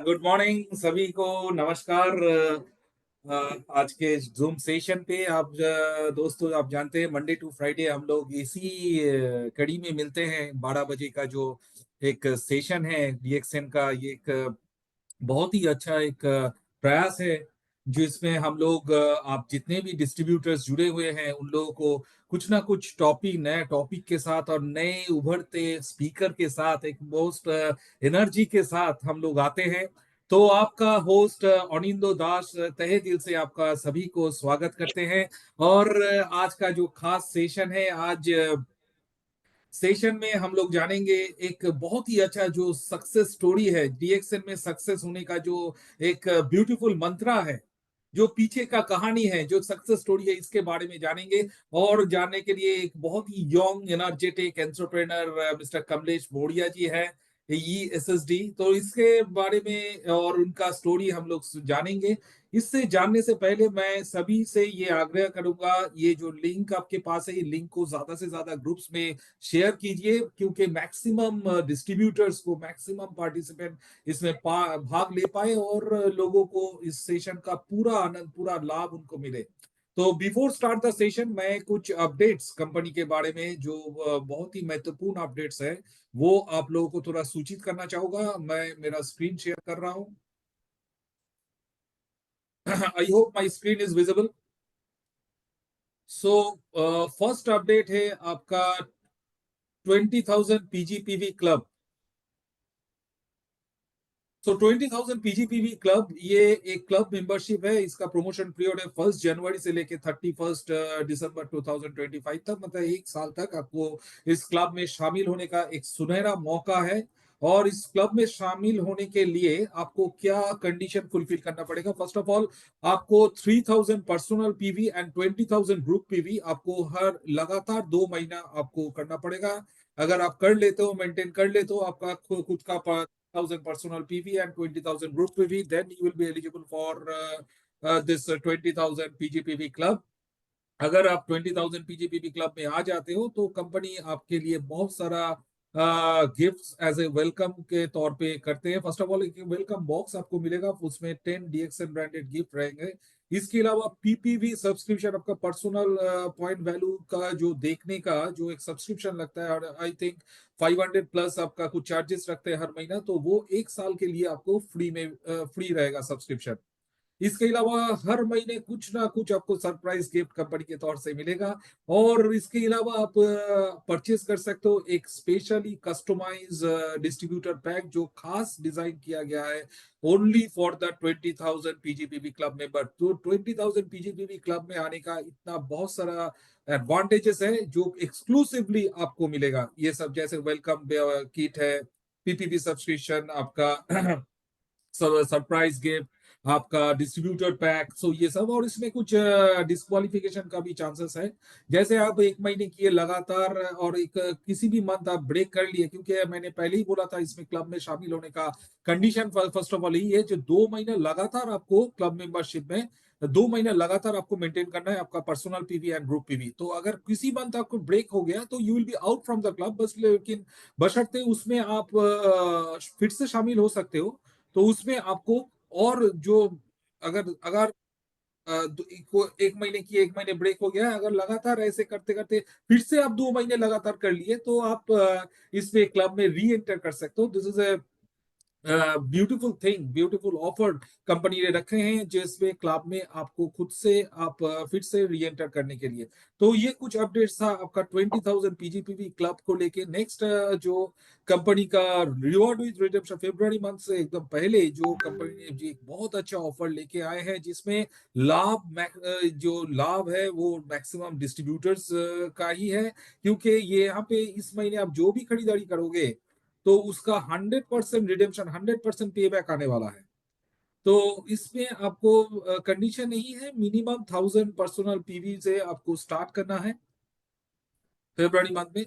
Good morning सभी को। नमस्कार। आज के जूम सेशन पे आप दोस्तों, आप जानते हैं मंडे टू फ्राइडे हम लोग इसी कड़ी में मिलते हैं। 12 बजे का जो एक सेशन है डीएक्सएन का, ये एक बहुत ही अच्छा एक प्रयास है जिसमें हम लोग आप जितने भी डिस्ट्रीब्यूटर्स जुड़े हुए हैं उन लोगों को कुछ ना कुछ टॉपिक, नए टॉपिक के साथ और नए उभरते स्पीकर के साथ एक मोस्ट एनर्जी के साथ हम लोग आते हैं। तो आपका होस्ट अनिंदो दास तहे दिल से आपका सभी को स्वागत करते हैं। और आज का जो खास सेशन है, आज सेशन में हम लोग जानेंगे एक बहुत ही अच्छा जो सक्सेस स्टोरी है, डीएक्सएन में सक्सेस होने का जो एक ब्यूटीफुल मंत्रा है, जो पीछे का कहानी है, जो सक्सेस स्टोरी है, इसके बारे में जानेंगे। और जानने के लिए एक बहुत ही young energetic entrepreneur mister Kamlesh Bhodia ji है, ESSD। तो इसके बारे में और उनका स्टोरी हम लोग जानेंगे। इससे जानने से पहले मैं सभी से ये आग्रह करूंगा, ये जो लिंक आपके पास है, ये लिंक को ज्यादा से ज्यादा ग्रुप्स में शेयर कीजिए, क्योंकि मैक्सिमम डिस्ट्रीब्यूटर्स को, मैक्सिमम पार्टिसिपेंट इसमें भाग ले पाए और लोगों को इस सेशन का पूरा आनंद, पूरा लाभ उनको मिले। तो बिफोर स्टार्ट द सेशन, मैं कुछ अपडेट्स कंपनी के बारे में जो बहुत ही महत्वपूर्ण अपडेट्स है वो आप लोगों को थोड़ा सूचित करना चाहूंगा। मैं मेरा स्क्रीन शेयर कर रहा हूं। I hope my screen is visible. So first update है आपका 20,000 पीजीपीवी क्लब। सो 20,000 पीजीपीवी क्लब ये एक क्लब मेंबरशिप है। इसका प्रमोशन पीरियड है 1 जनवरी से लेके 31 दिसंबर 2025 तक, मतलब 1 साल तक आपको इस क्लब में शामिल होने का एक सुनहरा मौका है। और इस क्लब में शामिल होने के लिए आपको क्या कंडीशन फुलफिल करना पड़ेगा? फर्स्ट ऑफ ऑल, आपको 3,000 personal PV and 20,000 group PV आपको हर लगातार 2 महीना आपको करना पड़ेगा। अगर आप कर लेते हो, मेंटेन कर लेते हो आपका खुद का 1,000 personal PV and 20,000 group PV, then you will be eligible for this 20,000 PGPV club. अगर आप 20,000 पीजीपीपी क्लब में आ जाते हो तो कंपनी आपके लिए बहुत सारा गिफ्ट्स एज ए वेलकम के तौर पे करते हैं। फर्स्ट ऑफ ऑल, एक वेलकम बॉक्स आपको मिलेगा, उसमें 10 डीएक्सएन ब्रांडेड गिफ्ट रहेंगे। इसके अलावा पीपीवी सब्सक्रिप्शन, आपका पर्सनल पॉइंट वैल्यू का जो देखने का जो एक सब्सक्रिप्शन लगता है, और आई थिंक 500 प्लस आपका कुछ चार्जेस रखते हैं हर महीना, तो वो 1 साल के लिए आपको फ्री में फ्री रहेगा सब्सक्रिप्शन। इसके अलावा हर महीने कुछ ना कुछ आपको सरप्राइज गिफ्ट कंपनी के तौर से मिलेगा। और इसके अलावा आप परचेज कर सकते हो एक स्पेशली कस्टमाइज डिस्ट्रीब्यूटर पैक जो खास डिजाइन किया गया है only for the 20,000 PGPV club member. तो 20,000 पीजीपीवी क्लब में आने का इतना बहुत सारा एडवांटेजेस है जो एक्सक्लूसिवली आपको मिलेगा। ये सब जैसे वेलकम किट है, पीपीवी सब्सक्रिप्शन, आपका सरप्राइज गिफ्ट, आपका डिस्ट्रीब्यूटर पैक, सो ये सब। और इसमें कुछ डिस्क्वालिफिकेशन का भी चांसेस है। जैसे आप 1 महीने किए लगातार और एक किसी भी मंथ आप ब्रेक कर लिए, क्योंकि मैंने पहले ही बोला था इसमें क्लब में शामिल होने का कंडीशन फर्स्ट ऑफ ऑल यही है, जो 2 महीने लगातार आपको क्लब मेंबरशिप में 2 महीने लगातार आपको मेंटेन करना है आपका personal PV and group PV. तो अगर किसी मंथ आपको ब्रेक हो गया तो you will be out from the club, बस लेकिन बशर्ते उसमें आप फिर से शामिल हो सकते हो। तो उसमें आपको और जो, अगर अगर 1 महीने की 1 महीने ब्रेक हो गया, अगर लगातार ऐसे करते करते फिर से आप 2 महीने लगातार कर लिए तो आप इसमें क्लब में री एंटर कर सकते हो। This is a beautiful thing, beautiful offer company ने रखे हैं जिसमें क्लब में आपको खुद से आप फिर से री एंटर करने के लिए। तो ये कुछ अपडेट्स था आपका 20,000 पीजीपीवी क्लब को लेके। नेक्स्ट जो कंपनी का reward with redemption, February month से एकदम पहले जो कंपनी ने जी एक बहुत अच्छा ऑफर लेके आए हैं, जिसमें जो लाभ है वो मैक्सिमम डिस्ट्रीब्यूटर्स का ही है, क्योंकि ये यहाँ पे इस महीने आप जो भी खरीदारी करोगे तो उसका 100% रिडेम्पशन, 100% पे बैक आने वाला है। तो इसमें आपको कंडीशन नहीं है, मिनिमम 1,000 पर्सनल पीवी से आपको स्टार्ट करना है फरवरी मंथ में।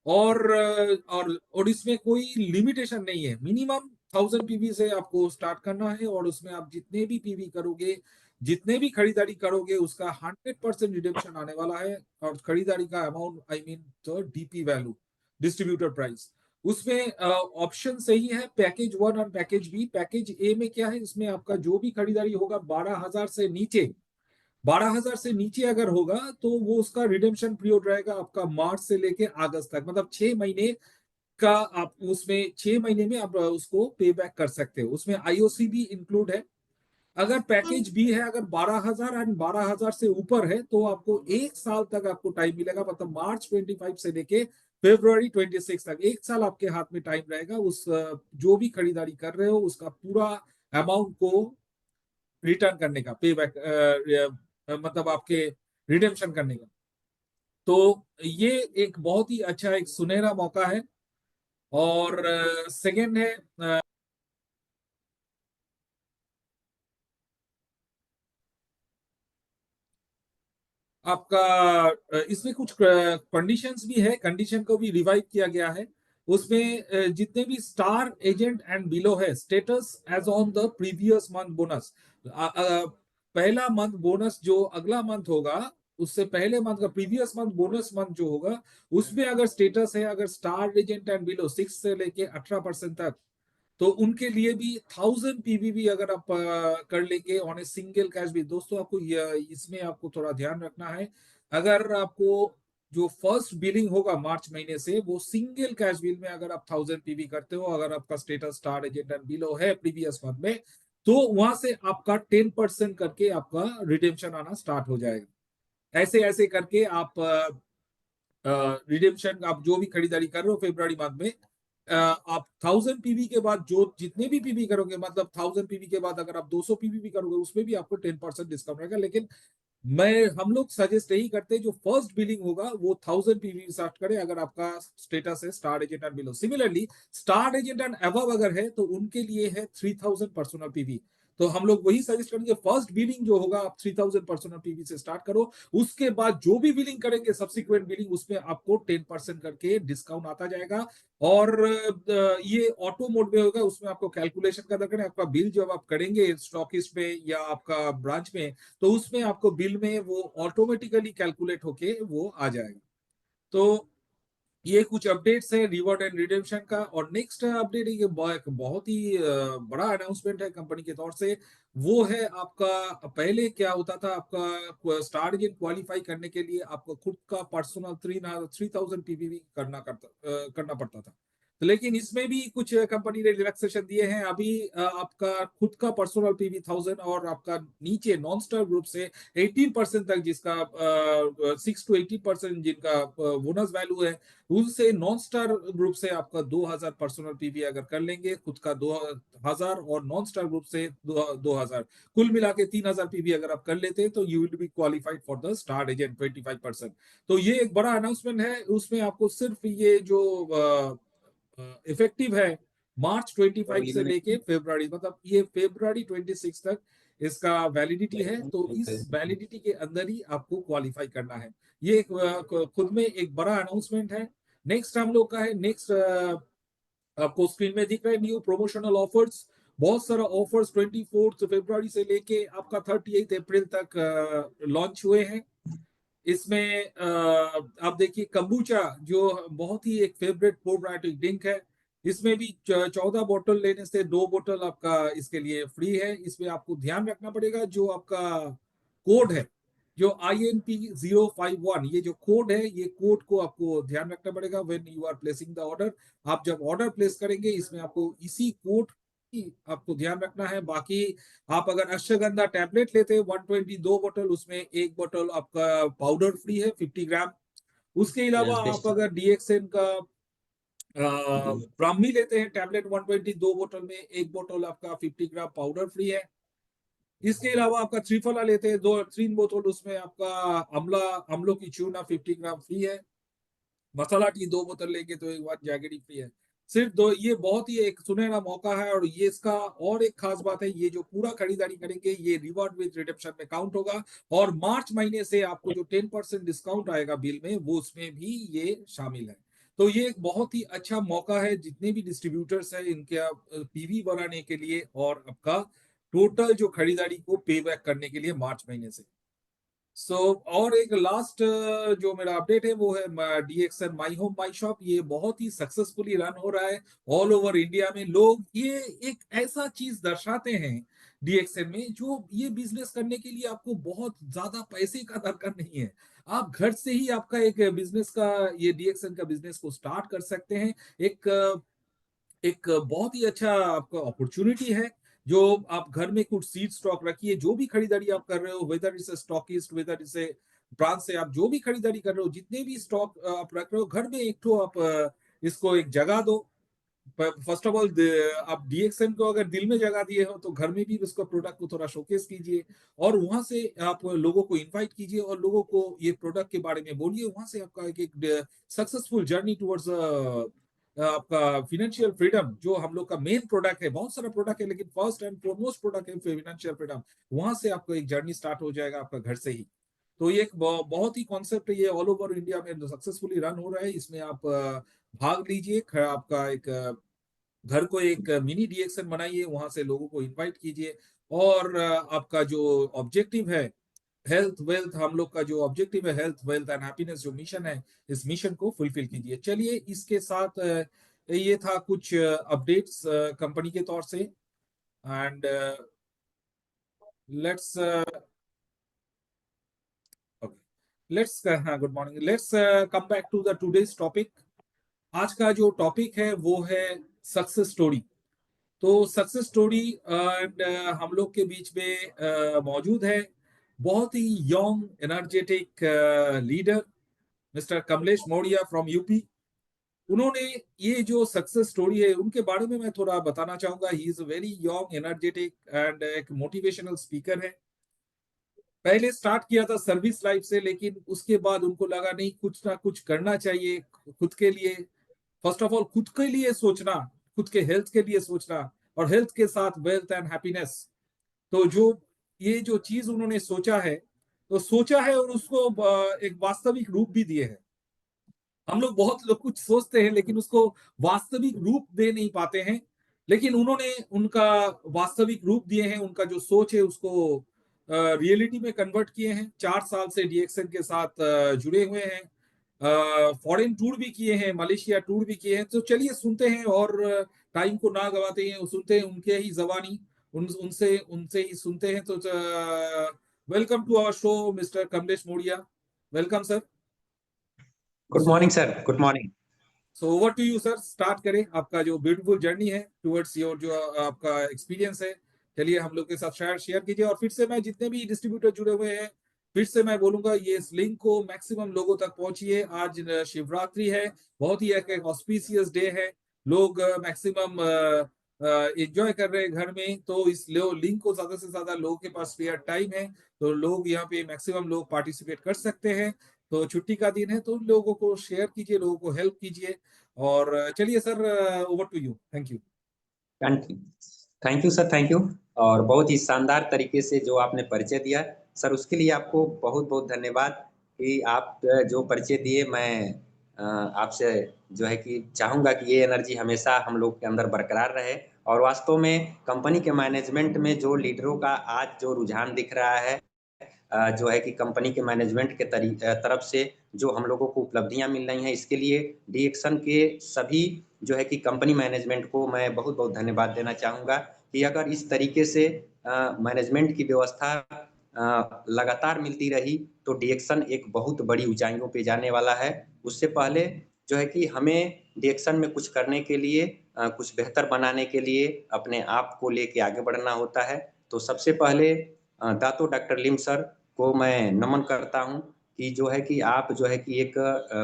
और इसमें कोई लिमिटेशन नहीं है, मिनिमम 1,000 पीवी से आपको स्टार्ट करना है। और उसमें आप जितने भी पीवी करोगे, जितने भी खरीदारी करोगे, उसका 100% रिडेम्पशन आने वाला है। और खरीदारी का अमाउंट, आई मीन तो डीपी वैल्यू, डिस्ट्रीब्यूटर प्राइस। उसमें ऑप्शन सही है पैकेज 1 और पैकेज बी। पैकेज ए में क्या है, इसमें आपका जो भी खरीदारी होगा 12,000 से नीचे, 12,000 से नीचे अगर होगा तो वो उसका रिडेम्पशन पीरियड रहेगा आपका मार्च से लेके अगस्त तक, मतलब 6 महीने का। आप उसमें 6 महीने में आप उसको पे बैक कर सकते हो। उसमें आईओसी भी इंक्लूड है। अगर पैकेज बी है, अगर 12,000 एंड 12,000 से ऊपर है तो आपको 1 साल तक आपको टाइम मिलेगा, मतलब मार्च 25 से लेके फेब्रुवरी 26 तक 1 साल आपके हाथ में टाइम रहेगा उस जो भी खरीदारी कर रहे हो उसका पूरा अमाउंट को रिटर्न करने का, पे बैक, मतलब आपके रिडेम्पशन करने का। तो ये एक बहुत ही अच्छा एक सुनहरा मौका है। और सेकंड है आपका इसमें कुछ कंडीशंस भी है, कंडीशन को भी रिवाइव किया गया है। उसमें जितने भी स्टार एजेंट एंड बिलो है, status as on the previous month bonus, पहला मंथ बोनस जो अगला मंथ होगा उससे पहले मंथ का प्रीवियस मंथ बोनस मंथ जो होगा उसमें अगर स्टेटस है, अगर स्टार एजेंट एंड बिलो 6 से लेके 18% तक, तो उनके लिए भी 1000 पीवीबी अगर आप कर लेंगे ऑन ए सिंगल कैश भी। दोस्तों आपको इसमें आपको थोड़ा ध्यान रखना है, अगर आपको जो फर्स्ट बिलिंग होगा मार्च महीने से वो सिंगल कैश बिल में अगर आप 1000 पीवी करते हो, अगर आपका status star agent and below है प्रीवियस मंथ में, तो वहां से आपका 10% करके आपका रिडेम्पशन आना स्टार्ट हो जाएगा। ऐसे ऐसे करके आप रिडेम्पशन आप जो भी खरीदारी कर रहे हो फेब्रुआरी मंथ में, आप 1000 पीवी के बाद जो जितने भी पीवी करोगे, मतलब 1000 पीवी के बाद अगर आप 200 पीवी भी करोगे उसमें भी आपको 10% डिस्काउंट रहेगा। लेकिन मैं हम लोग सजेस्ट यही करते हैं जो फर्स्ट बिलिंग होगा वो 1000 पीवी स्टार्ट करे, अगर आपका स्टेटस है star agent and below. Similarly star agent and above अगर है तो उनके लिए है 3000 पर्सनल पीवी। तो हम लोग वही सजेस्ट करेंगे फर्स्ट बिलिंग जो होगा आप 3000 पर्सनल पीवी से स्टार्ट करो, उसके बाद जो भी बिलिंग करेंगे सब्सिक्वेंट बिलिंग उसमें आपको 10% करके डिस्काउंट आता जाएगा। और ये ऑटो मोड में होगा, उसमें आपको कैलकुलेशन करना है आपका बिल जब आप करेंगे स्टॉकिस्ट में या आपका ब्रांच में, तो उसमें आपको बिल में वो ऑटोमेटिकली कैलकुलेट होके वो आ जाएगा। तो ये कुछ अपडेट्स है रिवॉर्ड एंड रिडेम्पशन का। और नेक्स्ट अपडेट ये बहुत ही बड़ा अनाउंसमेंट है कंपनी के तौर से। वो है आपका, पहले क्या होता था, आपका स्टार गेम क्वालिफाई करने के लिए आपको खुद का पर्सनल 3000 पीवीवी करना पड़ता था। तो लेकिन इसमें भी कुछ कंपनी ने रिलैक्सेशन दिए हैं अभी। आपका खुद का पर्सनल पीवी 1000 और आपका नीचे नॉन स्टार ग्रुप से 18% तक, जिसका 6 to 18% जिनका बोनस वैल्यू है, उनसे नॉन स्टार ग्रुप से आपका 2000 पर्सनल पीवी अगर कर लेंगे, खुद का 2000 और नॉन स्टार ग्रुप से 2000, कुल मिला के 3000 पीवी अगर आप कर लेते हैं तो you will be qualified for the star agent 25%। तो ये एक बड़ा अनाउंसमेंट है। उसमें आपको सिर्फ ये जो इफेक्टिव है मार्च 25 से लेके फेब्रुआरी, मतलब ये फेब्रुआरी 26 तक इसका वैलिडिटी है। तो इस वैलिडिटी के अंदर ही आपको क्वालिफाई करना है। ये खुद में एक बड़ा अनाउंसमेंट है। नेक्स्ट हम लोग का है, नेक्स्ट आपको स्क्रीन में दिख रहा है न्यू प्रमोशनल ऑफर्स। बहुत सारा ऑफर्स 24 फरवरी से लेके आपका 38 अप्रैल तक लॉन्च हुए हैं। इसमें आप देखिए कंबूचा जो बहुत ही एक फेवरेट प्रोबायोटिक ड्रिंक है, इसमें भी 14 बोतल लेने से 2 बोतल आपका इसके लिए फ्री है। इसमें आपको ध्यान रखना पड़ेगा जो आपका कोड है, जो INP051, ये जो कोड है, ये कोड को आपको ध्यान रखना पड़ेगा when you are placing the order. आप जब ऑर्डर प्लेस करेंगे इसमें आपको इसी कोड की आपको ध्यान रखना है। बाकी आप अगर अश्वगंधा टैबलेट लेते हैं 122 बोतल, उसमें 1 बोतल आपका पाउडर फ्री है 50 ग्राम। उसके अलावा आप अगर डीएक्सएन का ब्राह्मी लेते हैं टैबलेट 122 बोतल में, 1 बोतल आपका 50 ग्राम पाउडर फ्री है। इसके अलावा आपका त्रिफला लेते हैं 3 बोतल, उसमें आपका अमला अमलों की चूना 50 ग्राम फ्री है। मसाला टी 2 बोतल लेंगे तो एक बार जैगरी फ्री है। सिर्फ दो, ये बहुत ही एक सुनहरा मौका है। और ये इसका और एक खास बात है, ये जो पूरा खरीदारी करेंगे ये रिवॉर्ड विद रिडेम्पशन में काउंट होगा। और मार्च महीने से आपको जो 10% डिस्काउंट आएगा बिल में वो उसमें भी ये शामिल है। तो ये एक बहुत ही अच्छा मौका है जितने भी डिस्ट्रीब्यूटर्स है इनके पीवी बनाने के लिए और आपका टोटल जो खरीदारी को पे बैक करने के लिए मार्च महीने से। सो और एक लास्ट जो मेरा अपडेट है वो है DXN my home my shop. ये बहुत ही सक्सेसफुली रन हो रहा है ऑल ओवर इंडिया में। लोग ये एक ऐसा चीज दर्शाते हैं डीएक्सएन में, जो ये बिजनेस करने के लिए आपको बहुत ज्यादा पैसे का दरकार नहीं है। आप घर से ही आपका एक बिजनेस का, ये डीएक्सएन का बिजनेस को स्टार्ट कर सकते हैं। एक एक बहुत ही अच्छा आपका अपॉर्चुनिटी है। जो आप घर में कुछ सीड स्टॉक रखिए, जो भी खरीदारी आप कर रहे हो, वेदर इसे स्टॉकिस्ट, वेदर इसे ब्रांच से आप जो भी खरीदारी कर रहे हो, जितने भी स्टॉक आप रख रहे हो घर में, एक तो आप इसको एक जगह दो। फर्स्ट ऑफ ऑल आप डीएक्सएन को अगर दिल में जगह दिए हो तो घर में भी उसको प्रोडक्ट को थोड़ा शोकेस कीजिए, और वहां से आप लोगों को इनवाइट कीजिए और लोगों को ये प्रोडक्ट के बारे में बोलिए। वहां से आपका एक सक्सेसफुल जर्नी टुवर्ड्स आपका फिनेंशियल फ्रीडम, जो हम लोग का मेन प्रोडक्ट है। बहुत सारा प्रोडक्ट है लेकिन फर्स्ट एंड फॉरमोस्ट प्रोडक्ट है फिनेंशियल फ्रीडम। वहां से आपको एक जर्नी स्टार्ट हो जाएगा आपका घर से ही। तो ये एक बहुत ही कॉन्सेप्ट है, ये ऑल ओवर इंडिया में सक्सेसफुली रन हो रहा है। इसमें आप भाग लीजिए। आपका एक घर को एक मिनी डीएक्सएन बनाइए, वहां से लोगों को इनवाइट कीजिए। और आपका जो ऑब्जेक्टिव है हेल्थ वेल्थ, हम लोग का जो ऑब्जेक्टिव है हेल्थ वेल्थ एंड हैप्पीनेस, जो मिशन है, इस मिशन को फुलफिल कीजिए। चलिए, इसके साथ ये था कुछ अपडेट्स कंपनी के तौर से। एंड लेट्स लेट्स हाँ, good morning. Let's come back to the today's topic. आज का जो टॉपिक है वो है सक्सेस स्टोरी। तो सक्सेस स्टोरी एंड हम लोग के बीच में मौजूद है बहुत ही young energetic leader, mister Kamlesh Maurya from UP. उन्होंने ये जो सक्सेस स्टोरी है उनके बारे में मैं थोड़ा बताना चाहूंगा। He is a very young energetic and एक मोटिवेशनल स्पीकर है। पहले स्टार्ट किया था सर्विस लाइफ से, लेकिन उसके बाद उनको लगा नहीं, कुछ ना कुछ करना चाहिए खुद के लिए। फर्स्ट ऑफ ऑल खुद के लिए सोचना, खुद के हेल्थ के लिए सोचना, और हेल्थ के साथ वेल्थ एंड हैप्पीनेस। तो जो ये जो चीज उन्होंने सोचा है, तो सोचा है और उसको एक वास्तविक रूप भी दिए है। हम लोग बहुत लोग कुछ सोचते हैं लेकिन उसको वास्तविक रूप दे नहीं पाते हैं। लेकिन उन्होंने उनका वास्तविक रूप दिए हैं, उनका जो सोच है उसको रियलिटी में कन्वर्ट किए हैं। 4 साल से डीएक्सएन के साथ जुड़े हुए हैं। फॉरेन टूर भी किए हैं, मलेशिया टूर भी किए हैं। तो चलिए सुनते हैं, और टाइम को ना गवाते हैं, सुनते हैं उनके ही जबानी, उनसे उनसे ही सुनते हैं। तो welcome to our show mister Kamlesh Modia. Welcome sir. Good so morning sir, good morning. So over to you sir. Start करें आपका जो ब्यूटीफुल जर्नी है टुवर्ड्स योर, जो आपका एक्सपीरियंस है। चलिए हम लोग के साथ शेयर शेयर कीजिए। और फिर से मैं, जितने भी डिस्ट्रीब्यूटर जुड़े हुए हैं, फिर से मैं बोलूंगा, ये इस लिंक को मैक्सिमम लोगों तक पहुंचिए। आज शिवरात्रि है, बहुत ही एक ऑस्पिशियस डे है। लोग मैक्सिमम एंजॉय कर रहे हैं घर में। तो इस लिंक को ज्यादा से ज्यादा लोगों के पास स्पेयर टाइम है, तो लोग यहाँ पे मैक्सिमम लोग पार्टिसिपेट कर सकते हैं। तो छुट्टी का दिन है, तो लोगों को शेयर कीजिए, लोगों को हेल्प कीजिए। और चलिए sir, over to you. Thank you. Thank you, thank you sir, thank you. और बहुत ही शानदार तरीके से जो आपने परिचय दिया सर, उसके लिए आपको बहुत बहुत धन्यवाद। कि आप जो परिचय दिए, मैं आपसे जो है कि चाहूँगा कि ये एनर्जी हमेशा हम लोग के अंदर बरकरार रहे। और वास्तव में कंपनी के मैनेजमेंट में जो लीडरों का आज जो रुझान दिख रहा है, जो है कि कंपनी के मैनेजमेंट के तरफ से जो हम लोगों को उपलब्धियां मिल रही हैं, इसके लिए डीएक्सन के सभी जो है कि कंपनी मैनेजमेंट को मैं बहुत बहुत धन्यवाद देना चाहूँगा। कि अगर इस तरीके से मैनेजमेंट की व्यवस्था लगातार मिलती रही तो डीएक्सन एक बहुत बड़ी ऊंचाइयों पे जाने वाला है। उससे पहले जो है कि हमें डीएक्सन में कुछ करने के लिए, कुछ बेहतर बनाने के लिए अपने आप को लेके आगे बढ़ना होता है। तो सबसे पहले दातो डॉक्टर लिम सर को मैं नमन करता हूँ कि जो है कि आप जो है कि एक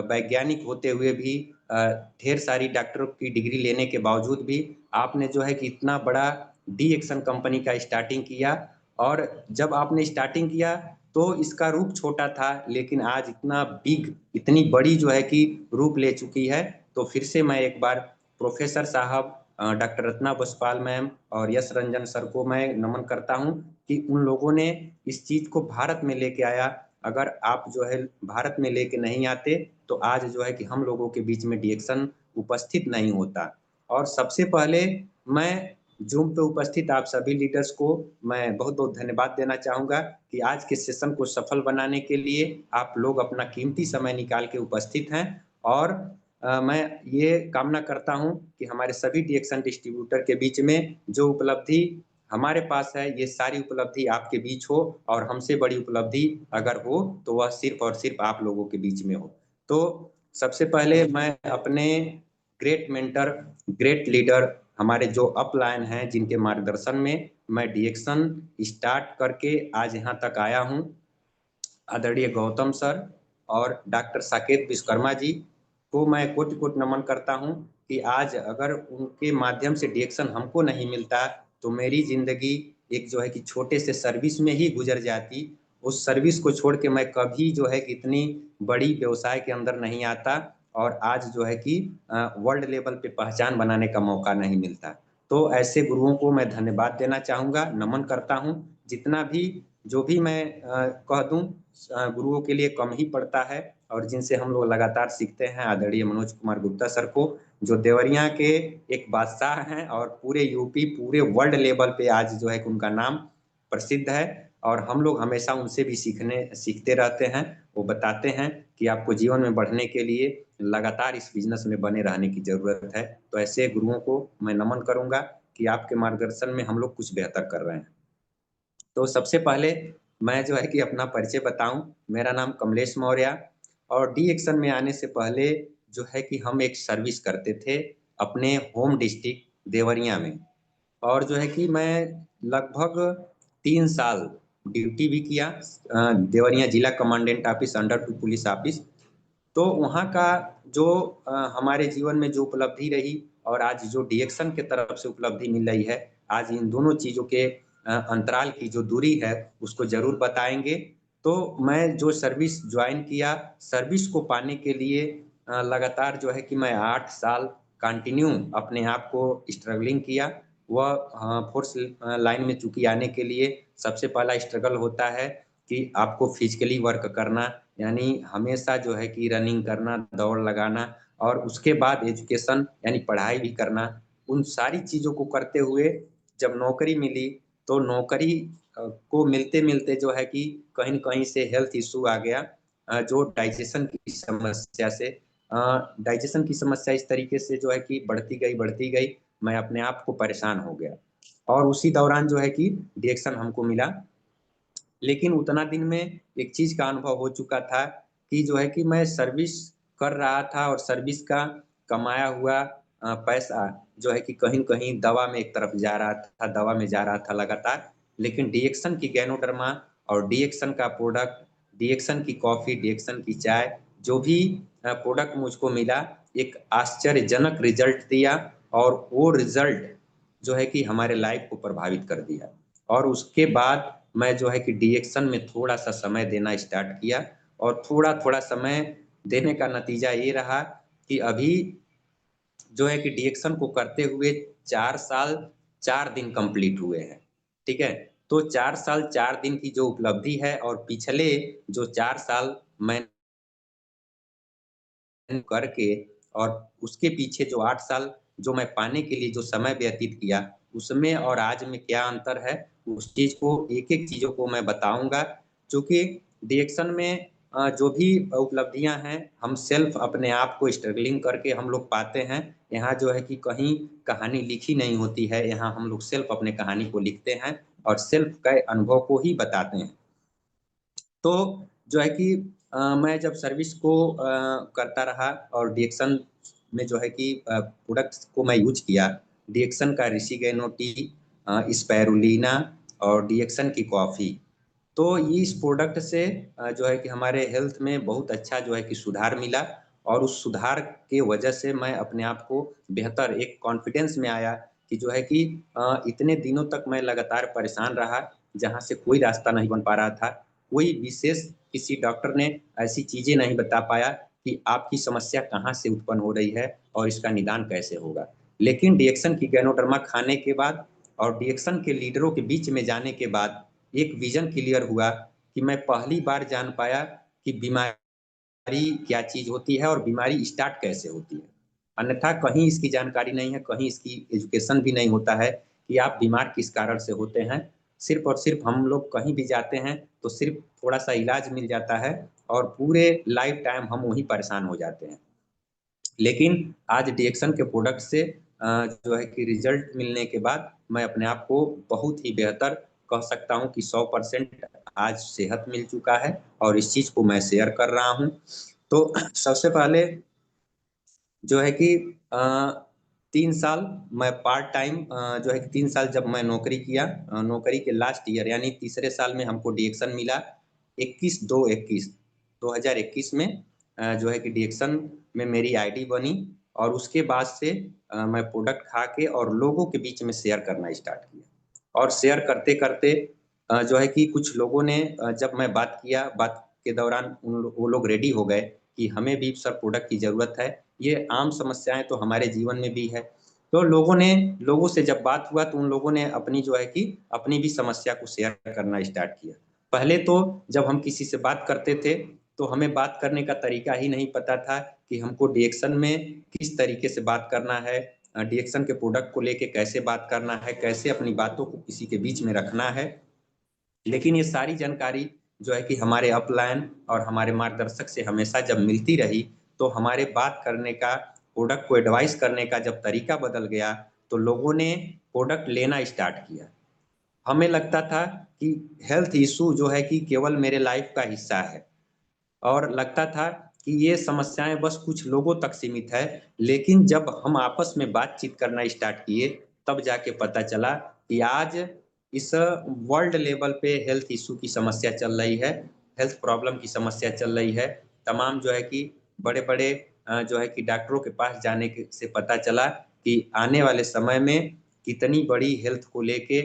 वैज्ञानिक होते हुए भी, ढेर सारी डॉक्टरों की डिग्री लेने के बावजूद भी आपने जो है कि इतना बड़ा डी एक्शन कंपनी का स्टार्टिंग किया। और जब आपने स्टार्टिंग किया तो इसका रूप छोटा था, लेकिन आज इतना बिग, इतनी बड़ी जो है कि रूप ले चुकी है। तो फिर से मैं एक बार प्रोफेसर साहब, डॉक्टर रत्ना बसपाल मैम और यश रंजन सर को मैं नमन करता हूँ कि उन लोगों ने इस चीज को भारत में लेके आया। अगर आप जो है भारत में लेके नहीं आते तो आज जो है कि हम लोगों के बीच में डीएक्शन उपस्थित नहीं होता। और सबसे पहले मैं जूम पे उपस्थित आप सभी लीडर्स को मैं बहुत-बहुत धन्यवाद देना चाहूँगा कि आज के सेशन को सफल बनाने के लिए आप लोग अपना कीमती समय निकाल के उपस्थित हैं और मैं ये कामना करता हूँ कि हमारे सभी डीएक्शन डिस्ट्रीब्यूटर के बीच में जो उपलब्धि हमारे पास है, ये सारी उपलब्धि आपके बीच हो और हमसे बड़ी उपलब्धि अगर हो, तो वह सिर्फ़ और सिर्फ़ आप लोगों के बीच में हो। तो सबसे पहले मैं अपने ग्रेट मेंटर, ग्रेट लीडर हमारे जो अपलाइन हैं, जिनके मार्गदर्शन में मैं डीएक्शन स्टार्ट करके आज यहाँ तक आया हूँ, आदरणीय गौतम सर और डॉक्टर साकेत विश्वकर्मा जी को मैं कोटि-कोटि नमन करता हूँ कि आज अगर उनके माध्यम से डीएक्शन हमको नहीं मिलता, तो मेरी ज़िंदगी एक जो है कि छोटे से सर्विस में ही गुज़र जाती। उस सर्विस को छोड़ के मैं कभी जो है कि इतनी बड़ी व्यवसाय के अंदर नहीं आता और आज जो है कि वर्ल्ड लेवल पे पहचान बनाने का मौका नहीं मिलता। तो ऐसे गुरुओं को मैं धन्यवाद देना चाहूँगा, नमन करता हूँ। जितना भी जो भी मैं कह दूँ गुरुओं के लिए कम ही पड़ता है और जिनसे हम लोग लगातार सीखते हैं आदरणीय मनोज कुमार गुप्ता सर को, जो देवरिया के एक बादशाह हैं और पूरे यूपी, पूरे वर्ल्ड लेवल पे आज जो है कि उनका नाम प्रसिद्ध है और हम लोग हमेशा उनसे भी सीखते रहते हैं। वो बताते हैं कि आपको जीवन में बढ़ने के लिए लगातार इस बिज़नेस में बने रहने की ज़रूरत है। तो ऐसे गुरुओं को मैं नमन करूँगा कि आपके मार्गदर्शन में हम लोग कुछ बेहतर कर रहे हैं। तो सबसे पहले मैं जो है कि अपना परिचय बताऊँ, मेरा नाम कमलेश मौर्य और डी एक्शन में आने से पहले जो है कि हम एक सर्विस करते थे अपने होम डिस्ट्रिक्ट देवरिया में और जो है कि मैं लगभग 3 साल ड्यूटी भी किया देवरिया जिला commandant office under to police office. तो वहाँ का जो हमारे जीवन में जो उपलब्धि रही और आज जो डीएक्शन के तरफ से उपलब्धि मिल रही है, आज इन दोनों चीज़ों के अंतराल की जो दूरी है, उसको ज़रूर बताएँगे। तो मैं जो सर्विस जॉइन किया, सर्विस को पाने के लिए लगातार जो है कि मैं 8 साल कंटिन्यू अपने आप को स्ट्रगलिंग किया। वह फ़ोर्स लाइन में चूँकि आने के लिए सबसे पहला स्ट्रगल होता है कि आपको फिज़िकली वर्क करना यानी हमेशा जो है कि रनिंग करना, दौड़ लगाना और उसके बाद एजुकेशन यानी पढ़ाई भी करना। उन सारी चीज़ों को करते हुए जब नौकरी मिली, तो नौकरी को मिलते-मिलते जो है कि कहीं न कहीं से हेल्थ इश्यू आ गया जो डाइजेशन की समस्या इस तरीके से जो है कि बढ़ती गई, मैं अपने आप को परेशान हो गया। और उसी दौरान जो है कि डिएक्शन हमको मिला लेकिन उतना दिन में एक चीज़ का अनुभव हो चुका था कि जो है कि मैं सर्विस कर रहा था और सर्विस का कमाया हुआ पैसा जो है कि कहीं न कहीं दवा में एक तरफ जा रहा था, दवा में जा रहा था लगातार। लेकिन डीएक्शन की गैनोडर्मा और डीएक्शन का प्रोडक्ट, डीएक्शन की कॉफ़ी, डीएक्शन की चाय, जो भी प्रोडक्ट मुझको मिला, एक आश्चर्यजनक रिज़ल्ट दिया और वो रिज़ल्ट जो है कि हमारे लाइफ़ को प्रभावित कर दिया। और उसके बाद मैं जो है कि डीएक्शन में थोड़ा-सा समय देना स्टार्ट किया और थोड़ा-थोड़ा समय देने का नतीजा ये रहा कि अभी जो है कि डीएक्शन को करते हुए 4 साल 4 दिन कंप्लीट हुए हैं, ठीक है? तो 4 साल 4 दिन की जो उपलब्धि है और पिछले जो 4 साल मैंने करके और उसके पीछे जो 8 साल जो मैं पाने के लिए जो समय व्यतीत किया, उसमें और आज में क्या अंतर है, उस चीज़ को एक-एक चीज़ों को मैं बताऊँगा। चूँकि डिएक्शन में जो भी उपलब्धियाँ हैं, हम सेल्फ अपने आप को स्ट्रगलिंग करके हम लोग पाते हैं। यहाँ जो है कि कहीं कहानी लिखी नहीं होती है, यहाँ हम लोग सेल्फ अपने कहानी को लिखते हैं और सेल्फ के अनुभव को ही बताते हैं। तो जो है कि मैं जब सर्विस को करता रहा और डिएक्शन में जो है कि प्रोडक्ट्स को मैं यूज़ किया, डिएक्शन का रिशिगेनो टी स्पाइरुलिना और डिएक्शन की कॉफ़ी। तो ये इस प्रोडक्ट से जो है कि हमारे हेल्थ में बहुत अच्छा जो है कि सुधार मिला और उस सुधार के वजह से मैं अपने आप को बेहतर एक कॉन्फिडेंस में आया कि जो है कि इतने दिनों तक मैं लगातार परेशान रहा, जहाँ से कोई रास्ता नहीं बन पा रहा था। कोई विशेष किसी डॉक्टर ने ऐसी चीज़ें नहीं बता पाया कि आपकी समस्या कहाँ से उत्पन्न हो रही है और इसका निदान कैसे होगा। लेकिन डिएक्शन की गैनोडर्मा खाने के बाद और डिएक्शन के लीडरों के बीच में जाने के बाद एक विज़न क्लियर हुआ कि मैं पहली बार जान पाया कि बीमारी क्या चीज़ होती है और बीमारी स्टार्ट कैसे होती है। अन्यथा कहीं इसकी जानकारी नहीं है, कहीं इसकी एजुकेशन भी नहीं होता है कि आप बीमार किस कारण से होते हैं। सिर्फ़ और सिर्फ़ हम लोग कहीं भी जाते हैं तो सिर्फ़ थोड़ा-सा इलाज मिल जाता है और पूरे लाइफ़ टाइम हम वहीं परेशान हो जाते हैं। लेकिन आज डीएक्सन के प्रोडक्ट से जो है कि रिज़ल्ट मिलने के बाद मैं अपने आप को बहुत ही बेहतर कह सकता हूँ कि 100% आज सेहत मिल चुका है और इस चीज़ को मैं शेयर कर रहा हूँ। तो सबसे पहले जो है कि अ, 3 साल मैं पार्ट टाइम जो है कि 3 साल जब मैं नौकरी किया, नौकरी के लास्ट ईयर यानी तीसरे साल में हमको डीएक्सन मिला 21/2/21 2021 में जो है कि डीएक्सन में मेरी आईडी बनी और उसके बाद से मैं प्रोडक्ट खा के और लोगों के बीच में शेयर करना स्टार्ट किया और शेयर करते-करते जो है कि कुछ लोगों ने जब मैं बात किया, बात के दौरान वो लोग रेडी हो गए कि हमें भी सर प्रोडक्ट की ज़रूरत है। ये आम समस्याएँ तो हमारे जीवन में भी है। तो लोगों से जब बात हुआ तो उन लोगों ने अपनी जो है कि अपनी भी समस्या को शेयर करना स्टार्ट किया। पहले तो जब हम किसी से बात करते थे, तो हमें बात करने का तरीका ही नहीं पता था कि हमको डीएक्सन में किस तरीके से बात करना है, डीएक्सन के प्रोडक्ट को लेके कैसे बात करना है, कैसे अपनी बातों को किसी के बीच में रखना है। लेकिन ये सारी जानकारी जो है कि हमारे अपलाइन और हमारे मार्गदर्शक से हमेशा जब मिलती रही, तो हमारे बात करने का, प्रोडक्ट को एडवाइस करने का जब तरीका बदल गया, तो लोगों ने प्रोडक्ट लेना स्टार्ट किया। हमें लगता था कि हेल्थ इश्यू जो है कि केवल मेरे लाइफ का हिस्सा है और लगता था कि ये समस्याएँ बस कुछ लोगों तक सीमित है। लेकिन जब हम आपस में बातचीत करना स्टार्ट किए, तब जाके पता चला कि आज इस वर्ल्ड लेवल पे हेल्थ इश्यू की समस्या चल रही है, हेल्थ प्रॉब्लम की समस्या चल रही है। तमाम जो है कि बड़े-बड़े जो है कि डॉक्टरों के पास जाने के से पता चला कि आने वाले समय में कितनी बड़ी हेल्थ को लेके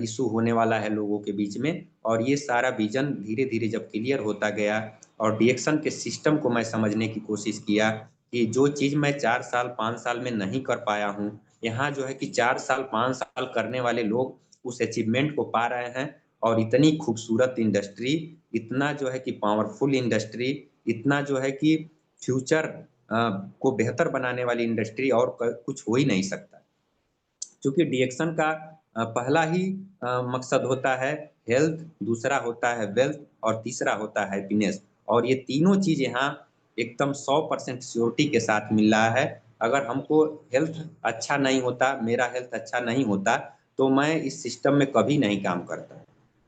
इश्यू होने वाला है लोगों के बीच में और ये सारा विज़न धीरे-धीरे जब क्लियर होता गया और डीएक्सन के सिस्टम को मैं समझने की कोशिश किया कि जो चीज़ मैं 4 साल, 5 साल में नहीं कर पाया हूँ, यहाँ जो है कि 4 साल, 5 साल करने वाले लोग उस अचीवमेंट को पा रहे हैं और इतनी खूबसूरत इंडस्ट्री, इतना जो है कि पावरफुल इंडस्ट्री, इतना जो है कि फ्यूचर को बेहतर बनाने वाली इंडस्ट्री और क कुछ हो ही नहीं सकता। चूँकि डीएक्शन का पहला ही मकसद होता है हेल्थ, दूसरा होता है वेल्थ और तीसरा होता है हैप्पीनेस और ये तीनों चीज़ यहाँ एकदम 100% श्योरिटी के साथ मिल रहा है। अगर हमको हेल्थ अच्छा नहीं होता, मेरा हेल्थ अच्छा नहीं होता, तो मैं इस सिस्टम में कभी नहीं काम करता।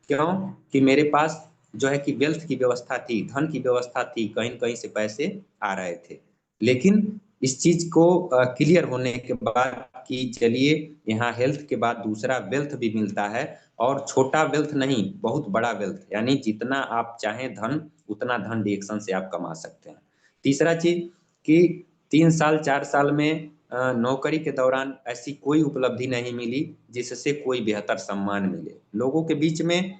क्यों? कि मेरे पास जो है कि वेल्थ की व्यवस्था थी, धन की व्यवस्था थी, कहीं न कहीं से पैसे आ रहे थे। लेकिन इस चीज़ को क्लियर होने के बाद कि चलिए यहाँ हेल्थ के बाद दूसरा वेल्थ भी मिलता है और छोटा वेल्थ नहीं, बहुत बड़ा वेल्थ यानी जितना आप चाहें धन, उतना धन डीएक्शन से आप कमा सकते हैं। तीसरा चीज़ कि 3 साल, 4 साल में नौकरी के दौरान ऐसी कोई उपलब्धि नहीं मिली, जिससे कोई बेहतर सम्मान मिले। लोगों के बीच में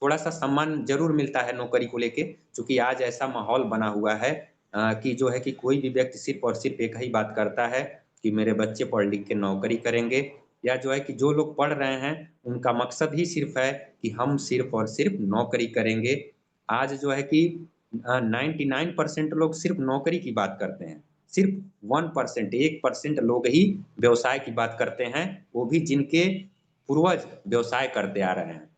थोड़ा-सा सम्मान ज़रूर मिलता है नौकरी को लेके, चूँकि आज ऐसा माहौल बना हुआ है कि जो है कि कोई भी व्यक्ति सिर्फ़ और सिर्फ़ एक ही बात करता है कि मेरे बच्चे पढ़ लिख के नौकरी करेंगे या जो है कि जो लोग पढ़ रहे हैं, उनका मकसद ही सिर्फ़ है कि हम सिर्फ़ और सिर्फ़ नौकरी करेंगे। आज जो है कि 99% लोग सिर्फ़ नौकरी की बात करते हैं। सिर्फ़ 1% 1% लोग ही व्यवसाय की बात करते हैं, वो भी जिनके पूर्वज व्यवसाय करते आ रहे हैं।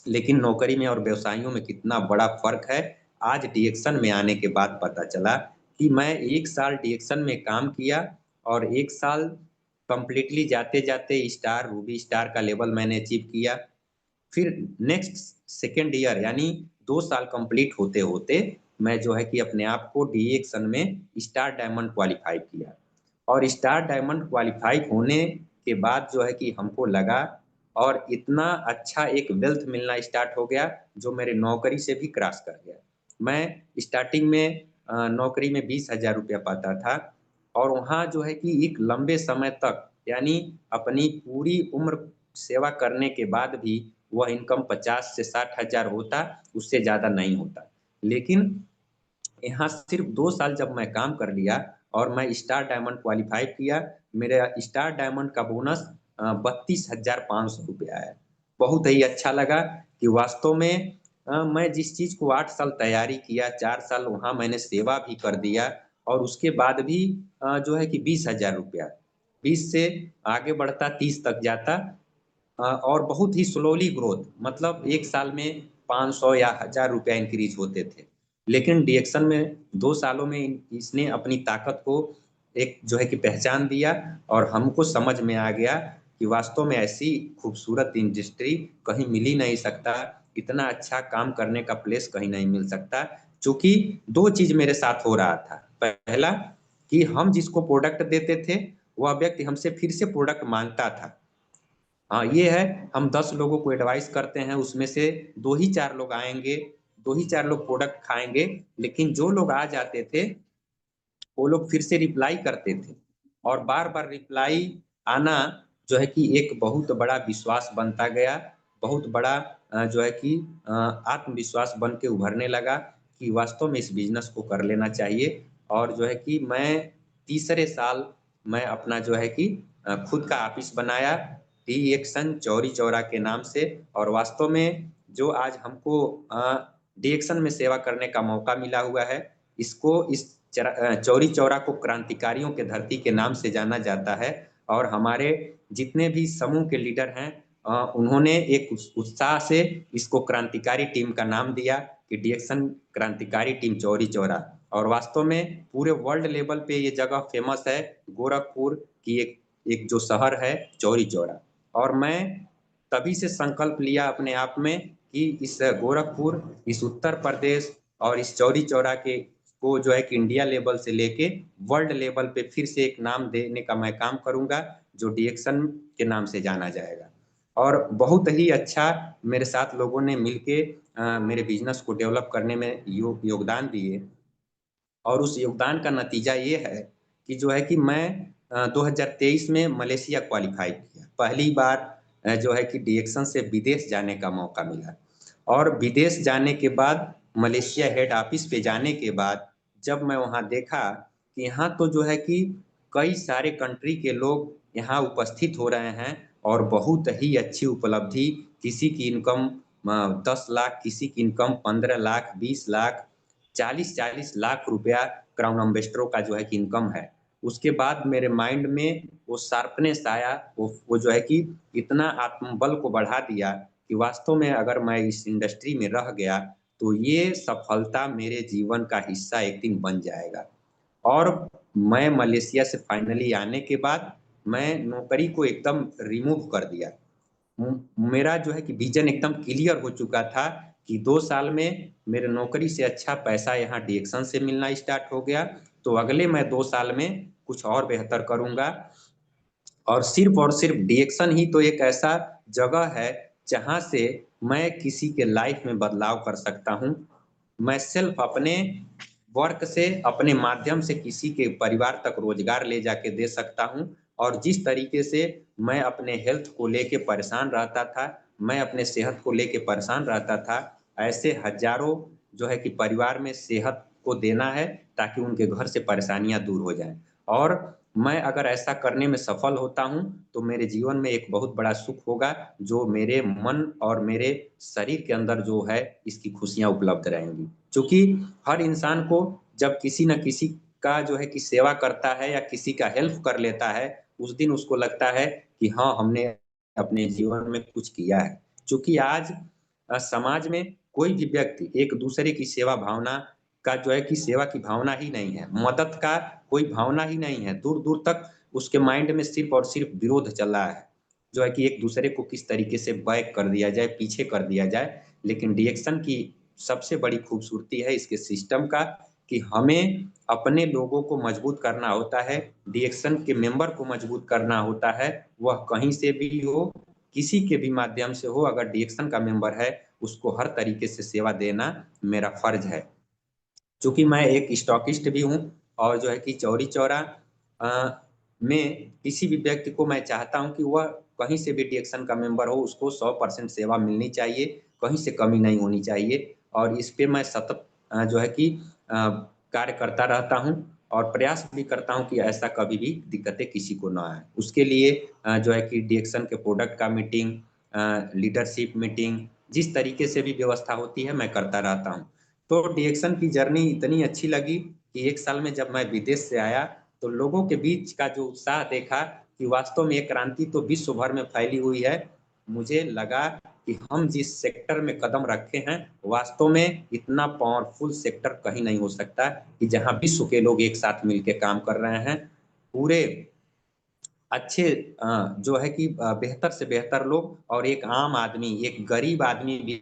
लेकिन नौकरी में और व्यवसाइयों में कितना बड़ा फ़र्क है, आज डीएक्शन में आने के बाद पता चला कि मैं 1 साल डीएक्शन में काम किया और 1 साल कंप्लीटली जाते-जाते स्टार, रूबी स्टार का लेवल मैंने अचीव किया। फिर नेक्स्ट सेकंड ईयर यानी 2 साल कंप्लीट होते-होते मैं जो है कि अपने आप को डीएक्शन में स्टार डायमंड क्वालीफाई किया और स्टार डायमंड क्वालीफाई होने के बाद जो है कि हमको लगा और इतना अच्छा एक वेल्थ मिलना स्टार्ट हो गया, जो मेरे नौकरी से भी क्रॉस कर गया। मैं स्टार्टिंग में नौकरी में 20,000 रुपया पाता था और वहाँ जो है कि एक लंबे समय तक यानी अपनी पूरी उम्र सेवा करने के बाद भी वह इनकम 50 से 60,000 होता, उससे ज़्यादा नहीं होता। लेकिन यहाँ सिर्फ़ 2 साल जब मैं काम कर लिया और मैं स्टार डायमंड क्वालीफ़ाई किया, मेरा स्टार डायमंड का बोनस 32,500 रुपया आया। बहुत ही अच्छा लगा कि वास्तव में मैं जिस चीज़ को 8 साल तैयारी किया, 4 साल वहाँ मैंने सेवा भी कर दिया और उसके बाद भी जो है कि 20,000 रुपया 20 से आगे बढ़ता 30 तक जाता, और बहुत ही स्लोली ग्रोथ, मतलब एक साल में 500 या 1000 रुपया इंक्रीज होते थे। लेकिन डीएक्सन में 2 सालों में इसने अपनी ताकत को एक जो है कि पहचान दिया और हमको समझ में आ गया कि वास्तव में ऐसी खूबसूरत इंडस्ट्री कहीं मिल ही नहीं सकता, इतना अच्छा काम करने का प्लेस कहीं नहीं मिल सकता। चूँकि 2 चीज़ मेरे साथ हो रहा था। पहला कि हम जिसको प्रोडक्ट देते थे, वह व्यक्ति हमसे फिर से प्रोडक्ट माँगता था। हाँ, ये है, हम 10 लोगों को एडवाइस करते हैं, उसमें से 2 ही 4 लोग आएँगे, 2 ही 4 लोग प्रोडक्ट खाएँगे, लेकिन जो लोग आ जाते थे, वो लोग फिर से रिप्लाई करते थे और बार-बार रिप्लाई आना जो है कि एक बहुत बड़ा विश्वास बनता गया, बहुत बड़ा जो है कि आत्मविश्वास बन के उभरने लगा कि वास्तव में इस बिज़नेस को कर लेना चाहिए और जो है कि मैं तीसरे साल मैं अपना जो है कि खुद का ऑफ़िस बनाया, टी एक्शन चौरी चौरा के नाम से और वास्तव में जो आज हमको डी एक्शन में सेवा करने का मौका मिला हुआ है, इसको इस चौरी चौरा को क्रांतिकारियों के धरती के नाम से जाना जाता है और हमारे जितने भी समूह के लीडर हैं उन्होंने एक उत्साह से इसको क्रांतिकारी टीम का नाम दिया कि डीएक्शन क्रांतिकारी टीम चौरी चौरा और वास्तव में पूरे वर्ल्ड लेवल पे ये जगह फेमस है गोरखपुर की एक एक जो शहर है चौरी चौरा और मैं तभी से संकल्प लिया अपने आप में कि इस गोरखपुर, इस उत्तर प्रदेश और इस चौरी चौरा के को जो है कि इंडिया लेवल से लेके वर्ल्ड लेवल पे फिर से एक नाम देने का मैं काम करूँगा, जो डीएक्शन के नाम से जाना जाएगा। और बहुत ही अच्छा मेरे साथ लोगों ने मिलके मेरे बिज़नेस को डेवलप करने में योगदान दिए और उस योगदान का नतीजा ये है कि जो है कि मैं 2023 में मलेशिया क्वालीफाई किया। पहली बार जो है कि डीएक्शन से विदेश जाने का मौका मिला और विदेश जाने के बाद मलेशिया हेड ऑफ़िस पे जाने के बाद जब मैं वहाँ देखा कि यहाँ तो जो है कि कई सारे कंट्री के लोग यहाँ उपस्थित हो रहे हैं और बहुत ही अच्छी उपलब्धि, किसी की इनकम 10 लाख, किसी की इनकम 15 लाख, 20 लाख, 40-40 लाख रुपया क्राउन एम्बेसडरों का जो है कि इनकम है। उसके बाद मेरे माइंड में वो शार्पनेस आया, वो जो है कि इतना आत्मबल को बढ़ा दिया कि वास्तव में अगर मैं इस इंडस्ट्री में रह गया, तो ये सफलता मेरे जीवन का हिस्सा एक दिन बन जाएगा। और मैं मलेशिया से फाइनली आने के बाद, मैं नौकरी को एकदम रिमूव कर दिया। मेरा जो है कि विज़न एकदम क्लियर हो चुका था कि 2 साल में मेरे नौकरी से अच्छा पैसा यहाँ डीएक्शन से मिलना स्टार्ट हो गया, तो अगले मैं 2 साल में कुछ और बेहतर करूँगा और सिर्फ़ डीएक्शन ही तो एक ऐसा जगह है, जहाँ से मैं किसी के लाइफ़ में बदलाव कर सकता हूँ। मैं सिर्फ़ अपने वर्क से, अपने माध्यम से किसी के परिवार तक रोज़गार ले जाके दे सकता हूँ और जिस तरीके से मैं अपने हेल्थ को लेके परेशान रहता था, मैं अपने सेहत को लेके परेशान रहता था, ऐसे हज़ारों जो है कि परिवार में सेहत को देना है ताकि उनके घर से परेशानियाँ दूर हो जाएँ। और मैं अगर ऐसा करने में सफल होता हूँ, तो मेरे जीवन में एक बहुत बड़ा सुख होगा, जो मेरे मन और मेरे शरीर के अंदर जो है, इसकी खुशियाँ उपलब्ध रहेंगी। चूँकि हर इंसान को जब किसी न किसी का जो है कि सेवा करता है या किसी का हेल्प कर लेता है, उस दिन उसको लगता है कि हाँ, हमने अपने जीवन में कुछ किया है। चूँकि आज समाज में कोई भी व्यक्ति एक-दूसरे की सेवा भावना का जो है कि सेवा की भावना ही नहीं है, मदद का कोई भावना ही नहीं है। दूर-दूर तक उसके माइंड में सिर्फ़ और सिर्फ़ विरोध चल रहा है, जो है कि एक-दूसरे को किस तरीके से बैक कर दिया जाए, पीछे कर दिया जाए। लेकिन डीएक्शन की सबसे बड़ी खूबसूरती है इसके सिस्टम का कि हमें अपने लोगों को मजबूत करना होता है, डीएक्शन के मेंबर को मजबूत करना होता है, वह कहीं से भी हो, किसी के भी माध्यम से हो, अगर डीएक्शन का मेंबर है, उसको हर तरीके से सेवा देना मेरा फ़र्ज़ है। चूँकि मैं एक स्टॉकिस्ट भी हूँ और जो है कि चौरी चौरा में किसी भी व्यक्ति को मैं चाहता हूँ कि वह कहीं से भी डीएक्शन का मेंबर हो, उसको 100% सेवा मिलनी चाहिए, कहीं से कमी नहीं होनी चाहिए और इस पे मैं सतत जो है कि कार्य करता रहता हूँ और प्रयास भी करता हूँ कि ऐसा कभी भी दिक्कतें किसी को ना आएँ। उसके लिए जो है कि डीएक्शन के प्रोडक्ट का मीटिंग लीडरशिप मीटिंग, जिस तरीके से भी व्यवस्था होती है, मैं करता रहता हूँ। तो डीएक्शन की जर्नी इतनी अच्छी लगी कि 1 साल में जब मैं विदेश से आया, तो लोगों के बीच का जो उत्साह देखा कि वास्तव में ये क्रांति तो विश्व भर में फैली हुई है मुझे लगा कि हम जिस सेक्टर में कदम रखे हैं, वास्तव में इतना पावरफुल सेक्टर कहीं नहीं हो सकता कि जहां विश्व के लोग एक साथ मिलकर काम कर रहे हैं। पूरे अच्छे जो है कि बेहतर से बेहतर लोग और एक आम आदमी, एक गरीब आदमी भी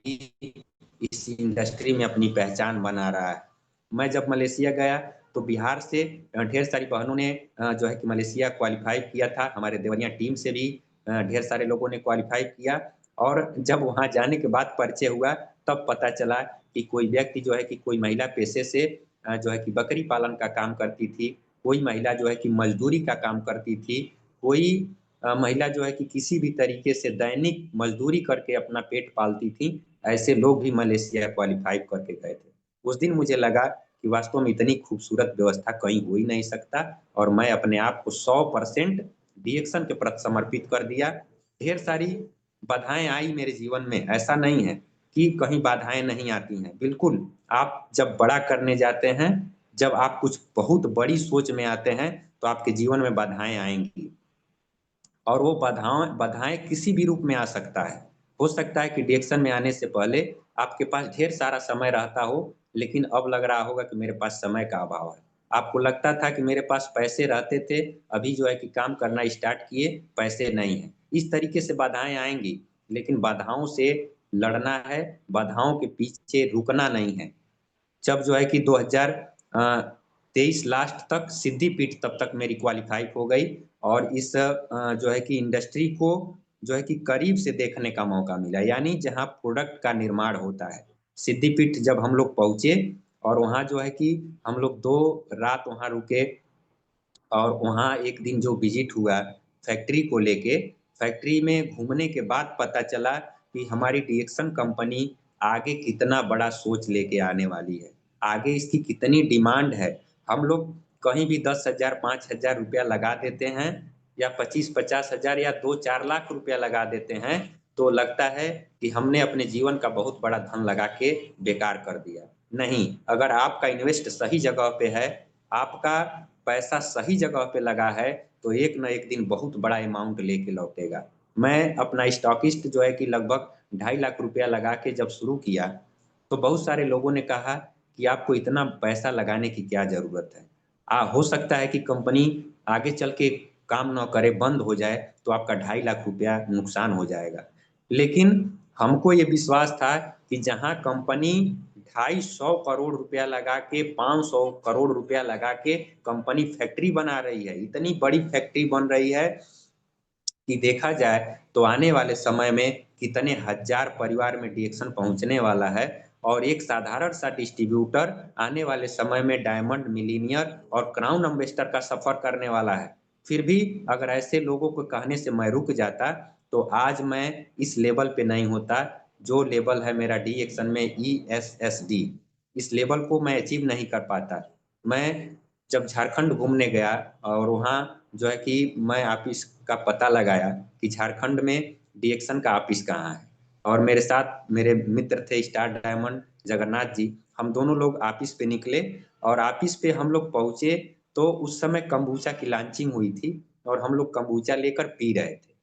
इस इंडस्ट्री में अपनी पहचान बना रहा है। मैं जब मलेशिया गया तो बिहार से ढेर सारी बहनों ने जो है कि मलेशिया क्वालिफाई किया था। हमारे देवरिया टीम से भी ढेर सारे लोगों ने क्वालिफाई किया और जब वहाँ जाने के बाद परिचय हुआ, तब पता चला कि कोई व्यक्ति जो है कि कोई महिला पेशे से जो है कि बकरी पालन का काम करती थी, कोई महिला जो है कि मज़दूरी का काम करती थी, कोई महिला जो है कि किसी भी तरीके से दैनिक मज़दूरी करके अपना पेट पालती थी। ऐसे लोग भी मलेशिया क्वालीफाई करके गए थे। उस दिन मुझे लगा कि वास्तव में इतनी खूबसूरत व्यवस्था कहीं हो ही नहीं सकता और मैं अपने आप को 100% डीएक्सन के प्रति समर्पित कर दिया। ढेर सारी बाधाएँ आई मेरे जीवन में, ऐसा नहीं है कि कहीं बाधाएँ नहीं आती हैं। बिल्कुल, आप जब बड़ा करने जाते हैं, जब आप कुछ बहुत बड़ी सोच में आते हैं, तो आपके जीवन में बाधाएँ आएँगी। और वो बाधाएँ किसी भी रूप में आ सकता है। हो सकता है कि डिएक्शन में आने से पहले आपके पास ढेर सारा समय रहता हो, लेकिन अब लग रहा होगा कि मेरे पास समय का अभाव है। आपको लगता था कि मेरे पास पैसे रहते थे, अभी जो है कि काम करना स्टार्ट किए, पैसे नहीं हैं। इस तरीके से बाधाएँ आएँगी, लेकिन बाधाओं से लड़ना है, बाधाओं के पीछे रुकना नहीं है। जब जो है कि 2023 लास्ट तक सिद्धिपीठ तब तक मेरी क्वालीफाई हो गई और इस जो है कि इंडस्ट्री को जो है कि करीब से देखने का मौका मिला, यानी जहाँ प्रोडक्ट का निर्माण होता है। सिद्धिपीठ जब हम लोग पहुँचे और वहाँ जो है कि हम लोग 2 रात वहाँ रुके और वहाँ एक दिन जो विज़िट हुआ फैक्ट्री को लेके, फैक्ट्री में घूमने के बाद पता चला कि हमारी डीएक्सन कंपनी आगे कितना बड़ा सोच लेके आने वाली है। आगे इसकी कितनी डिमांड है। हम लोग कहीं भी 10,000 5,000 रुपया लगा देते हैं या 25-50 हज़ार या 2-4 लाख रुपया लगा देते हैं, तो लगता है कि हमने अपने जीवन का बहुत बड़ा धन लगा के बेकार कर दिया। नहीं, अगर आपका इन्वेस्ट सही जगह पे है, आपका पैसा सही जगह पे लगा है, तो एक ना एक दिन बहुत बड़ा अमाउंट लेके लौटेगा। मैं अपना स्टॉकिस्ट जो है कि लगभग 2.5 लाख रुपया लगा के जब शुरू किया, तो बहुत सारे लोगों ने कहा कि आपको इतना पैसा लगाने की क्या ज़रूरत है? हो सकता है कि कंपनी आगे चल के काम ना करे, बंद हो जाए, तो आपका 2.5 लाख रुपया नुकसान हो जाएगा। लेकिन हमको ये विश्वास था कि जहाँ कंपनी 250 करोड़ रुपया लगा के 500 करोड़ रुपया लगा के कंपनी फैक्ट्री बना रही है, इतनी बड़ी फैक्ट्री बन रही है कि देखा जाए तो आने वाले समय में कितने हज़ार परिवार में डीएक्सन पहुँचने वाला है और एक साधारण सा डिस्ट्रीब्यूटर आने वाले समय में डायमंड मिलीनियर और क्राउन एम्बेसडर का सफ़र करने वाला है। फिर भी अगर ऐसे लोगों को कहने से मैं रुक जाता, तो आज मैं इस लेवल पे नहीं होता, जो लेवल है मेरा डीएक्सन में ईएसएसडी, इस लेवल को मैं अचीव नहीं कर पाता। मैं जब झारखंड घूमने गया और वहाँ जो है कि मैं ऑफ़िस का पता लगाया कि झारखंड में डीएक्सन का ऑफ़िस कहाँ है और मेरे साथ मेरे मित्र थे स्टार डायमंड जगन्नाथ जी, हम दोनों लोग ऑफ़िस पे निकले और ऑफ़िस पे हम लोग पहुँचे, तो उस समय कोम्बुचा की लॉन्चिंग हुई थी और हम लोग कोम्बुचा लेकर पी रहे थे।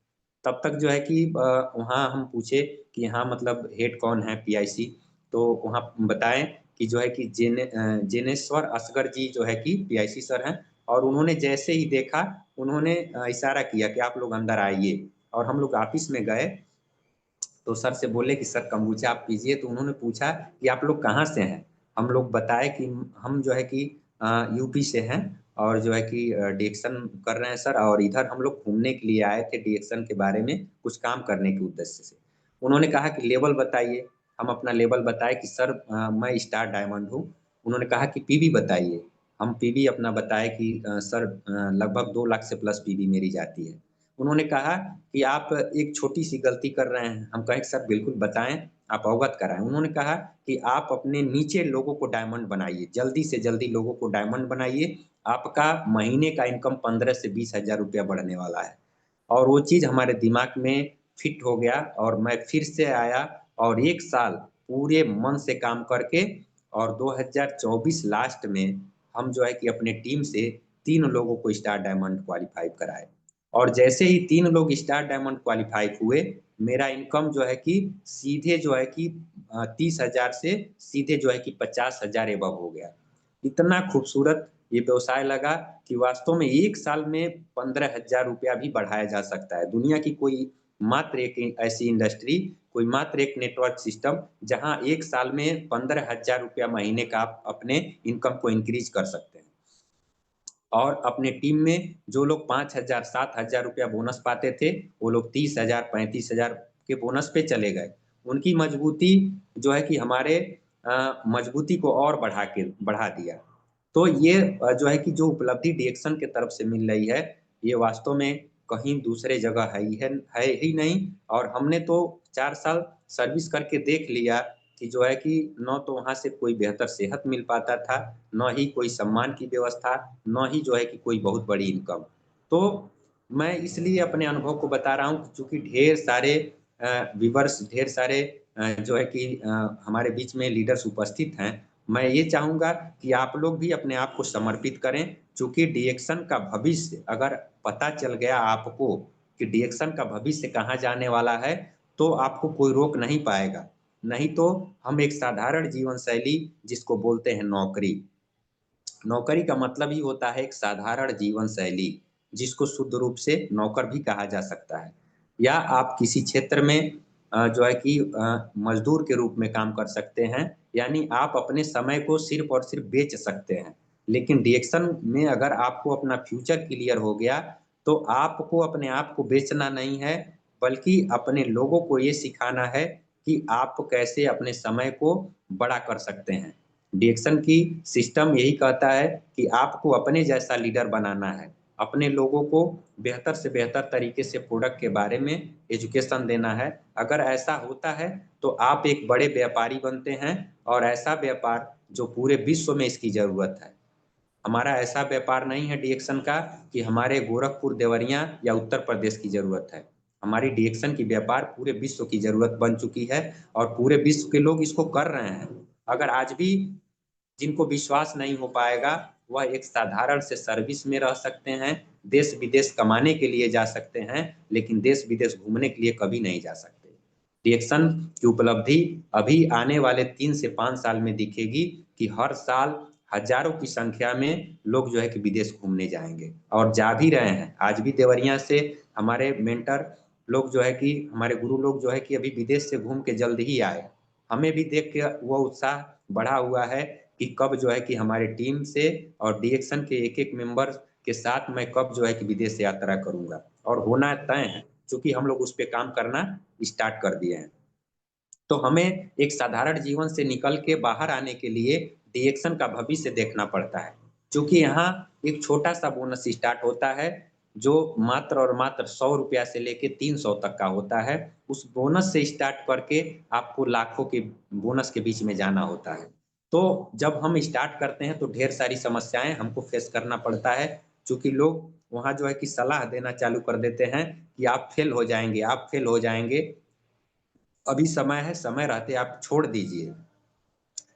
तब तक जो है कि वहाँ हम पूछे कि यहाँ मतलब हेड कौन है पीआईसी? तो वहाँ बताएँ कि जो है कि जेनेश्वर असगर जी जो है कि पीआईसी सर हैं और उन्होंने जैसे ही देखा, उन्होंने इशारा किया कि आप लोग अंदर आइए और हम लोग ऑफ़िस में गए, तो सर से बोले कि सर कोम्बुचा आप पीजिए, तो उन्होंने पूछा कि आप लोग कहाँ से हैं? हम लोग बताए कि हम जो है कि यूपी से हैं और जो है कि डीएक्सन कर रहे हैं सर और इधर हम लोग घूमने के लिए आए थे डीएक्सन के बारे में कुछ काम करने के उद्देश्य से। उन्होंने कहा कि लेवल बताइए, हम अपना लेवल बताए कि सर मैं स्टार डायमंड हूँ। उन्होंने कहा कि पीवी बताइए, हम पीवी अपना बताए कि सर लगभग 2 लाख से प्लस पीवी मेरी जाती है। उन्होंने कहा कि आप एक छोटी-सी गलती कर रहे हैं। हम कहे कि सर बिल्कुल बताएँ, आप अवगत कराएँ। उन्होंने कहा कि आप अपने नीचे लोगों को डायमंड बनाइए, जल्दी से जल्दी लोगों को डायमंड बनाइए, आपका महीने का इनकम 15 से 20 हज़ार रुपया बढ़ने वाला है। और वो चीज़ हमारे दिमाग में फिट हो गया और मैं फिर से आया और 1 साल पूरे मन से काम करके और 2024 लास्ट में हम जो है कि अपने टीम से 3 लोगों को स्टार डायमंड क्वालीफाई कराए। और जैसे ही 3 लोग स्टार डायमंड क्वालीफाई हुए, मेरा इनकम जो है कि सीधे जो है कि 30,000 से सीधे जो है कि 50,000 एबव हो गया। इतना खूबसूरत ये व्यवसाय लगा कि वास्तव में 1 साल में 15,000 रुपया भी बढ़ाया जा सकता है। दुनिया की कोई मात्र एक ऐसी इंडस्ट्री, कोई मात्र एक नेटवर्क सिस्टम जहाँ 1 साल में 15,000 रुपया महीने का आप अपने इनकम को इंक्रीज़ कर सकते हैं। और अपने टीम में जो लोग 5,000 7,000 रुपया बोनस पाते थे, वो लोग 30,000 35,000 के बोनस पे चले गए। उनकी मजबूती जो है कि हमारे मजबूती को और बढ़ा दिया। तो ये जो है कि जो उपलब्धि डीएक्सन की तरफ से मिल रही है, ये वास्तव में कहीं दूसरे जगह है ही नहीं। और हमने तो 4 साल सर्विस करके देख लिया कि जो है कि ना तो वहाँ से कोई बेहतर सेहत मिल पाता था, ना ही कोई सम्मान की व्यवस्था, ना ही जो है कि कोई बहुत बड़ी इनकम। तो मैं इसलिए अपने अनुभव को बता रहा हूँ चूँकि ढेर सारे व्यूअर्स ढेर सारे जो है कि हमारे बीच में लीडर्स उपस्थित हैं। मैं ये चाहूँगा कि आप लोग भी अपने आप को समर्पित करें, चूँकि डीएक्सन का भविष्य अगर पता चल गया आपको कि डीएक्सन का भविष्य कहाँ जाने वाला है, तो आपको कोई रोक नहीं पाएगा। नहीं तो हम एक साधारण जीवन शैली जिसको बोलते हैं नौकरी, नौकरी का मतलब ही होता है एक साधारण जीवन शैली, जिसको शुद्ध रूप से नौकर भी कहा जा सकता है। या आप किसी क्षेत्र में जो है कि मज़दूर के रूप में काम कर सकते हैं, यानी आप अपने समय को सिर्फ़ और सिर्फ़ बेच सकते हैं। लेकिन डीएक्सन में अगर आपको अपना फ्यूचर क्लियर हो गया, तो आपको अपने आप को बेचना नहीं है, बल्कि अपने लोगों को ये सिखाना है कि आप कैसे अपने समय को बड़ा कर सकते हैं। डीएक्सन की सिस्टम यही कहता है कि आपको अपने जैसा लीडर बनाना है। अपने लोगों को बेहतर से बेहतर तरीके से प्रोडक्ट के बारे में एजुकेशन देना है। अगर ऐसा होता है, तो आप एक बड़े व्यापारी बनते हैं और ऐसा व्यापार जो पूरे विश्व में इसकी ज़रूरत है। हमारा ऐसा व्यापार नहीं है डीएक्सन का कि हमारे गोरखपुर, देवरिया या उत्तर प्रदेश की ज़रूरत है। हमारी डीएक्सन की व्यापार पूरे विश्व की ज़रूरत बन चुकी है और पूरे विश्व के लोग इसको कर रहे हैं। अगर आज भी जिनको विश्वास नहीं हो पाएगा, वह एक साधारण से सर्विस में रह सकते हैं, देश-विदेश कमाने के लिए जा सकते हैं, लेकिन देश-विदेश घूमने के लिए कभी नहीं जा सकते। रिएक्शन की उपलब्धि अभी आने वाले 3 से 5 साल में दिखेगी कि हर साल हज़ारों की संख्या में लोग जो है कि विदेश घूमने जाएँगे और जा भी रहे हैं। आज भी देवरिया से हमारे मेंटर लोग जो है कि हमारे गुरु लोग जो है कि अभी विदेश से घूम के जल्द ही आए। हमें भी देख के वो उत्साह बढ़ा हुआ है कि कब जो है कि हमारे टीम से और डीएक्सन के एक-एक मेंबर के साथ मैं कब जो है कि विदेश यात्रा करूँगा और होना तय है, चूँकि हम लोग उस पे काम करना स्टार्ट कर दिए हैं। तो हमें एक साधारण जीवन से निकल के बाहर आने के लिए डीएक्सन का भविष्य देखना पड़ता है। चूँकि यहाँ एक छोटा-सा बोनस स्टार्ट होता है, जो मात्र और मात्र ₹100 से लेके 300 तक का होता है। उस बोनस से स्टार्ट करके आपको लाखों के बोनस के बीच में जाना होता है। तो जब हम स्टार्ट करते हैं तो ढेर सारी समस्याएँ हमको फेस करना पड़ता है, चूँकि लोग वहाँ जो है कि सलाह देना चालू कर देते हैं कि आप फेल हो जाएँगे, आप फेल हो जाएँगे। अभी समय है, समय रहते आप छोड़ दीजिए।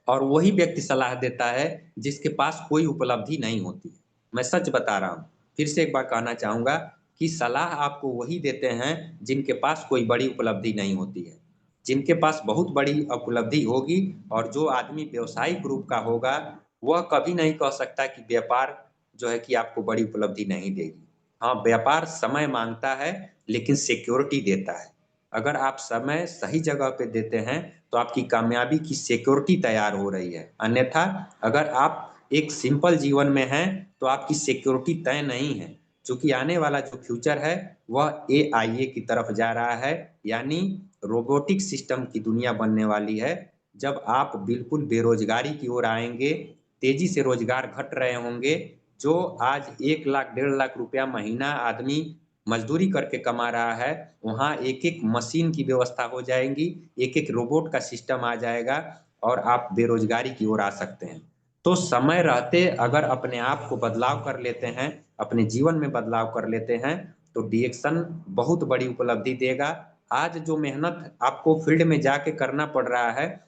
और वही व्यक्ति सलाह देता है जिसके पास कोई उपलब्धि नहीं होती है। मैं सच बता रहा हूँ। फिर से एक बार कहना चाहूँगा कि सलाह आपको वही देते हैं जिनके पास कोई बड़ी उपलब्धि नहीं होती है। जिनके पास बहुत बड़ी उपलब्धि होगी और जो आदमी व्यावसायिक रूप का होगा, वह कभी नहीं कह सकता कि व्यापार जो है कि आपको बड़ी उपलब्धि नहीं देगी। हाँ, व्यापार समय माँगता है लेकिन सिक्योरिटी देता है। अगर आप समय सही जगह पे देते हैं, तो आपकी कामयाबी की सिक्योरिटी तैयार हो रही है। अन्यथा अगर आप एक सिंपल जीवन में हैं, तो आपकी सिक्योरिटी तय नहीं है। चूँकि आने वाला जो फ्यूचर है, वह एआईए की तरफ जा रहा है, यानी रोबोटिक सिस्टम की दुनिया बनने वाली है। जब आप बिल्कुल बेरोज़गारी की ओर आएँगे, तेज़ी से रोज़गार घट रहे होंगे, जो आज 1 लाख, 1.5 लाख रुपया महीना आदमी मज़दूरी करके कमा रहा है, वहाँ एक-एक मशीन की व्यवस्था हो जाएगी, एक-एक रोबोट का सिस्टम आ जाएगा और आप बेरोज़गारी की ओर आ सकते हैं। तो समय रहते अगर अपने आप को बदलाव कर लेते हैं, अपने जीवन में बदलाव कर लेते हैं, तो डीएक्सन बहुत बड़ी उपलब्धि देगा। आज जो मेहनत आपको फील्ड में जाके करना पड़ रहा है,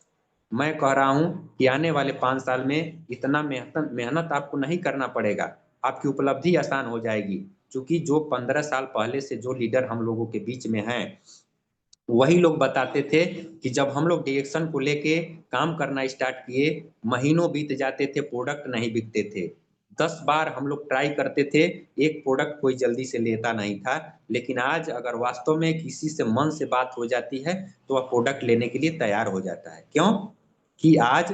मैं कह रहा हूँ कि आने वाले 5 साल में इतना मेहनत मेहनत आपको नहीं करना पड़ेगा, आपकी उपलब्धि आसान हो जाएगी। चूँकि जो 15 साल पहले से जो लीडर हम लोगों के बीच में हैं, वही लोग बताते थे कि जब हम लोग डिएक्शन को लेके काम करना स्टार्ट किए, महीनों बीत जाते थे, प्रोडक्ट नहीं बिकते थे। 10 बार हम लोग ट्राई करते थे, एक प्रोडक्ट कोई जल्दी से लेता नहीं था। लेकिन आज अगर वास्तव में किसी से मन से बात हो जाती है, तो वह प्रोडक्ट लेने के लिए तैयार हो जाता है। क्यों? कि आज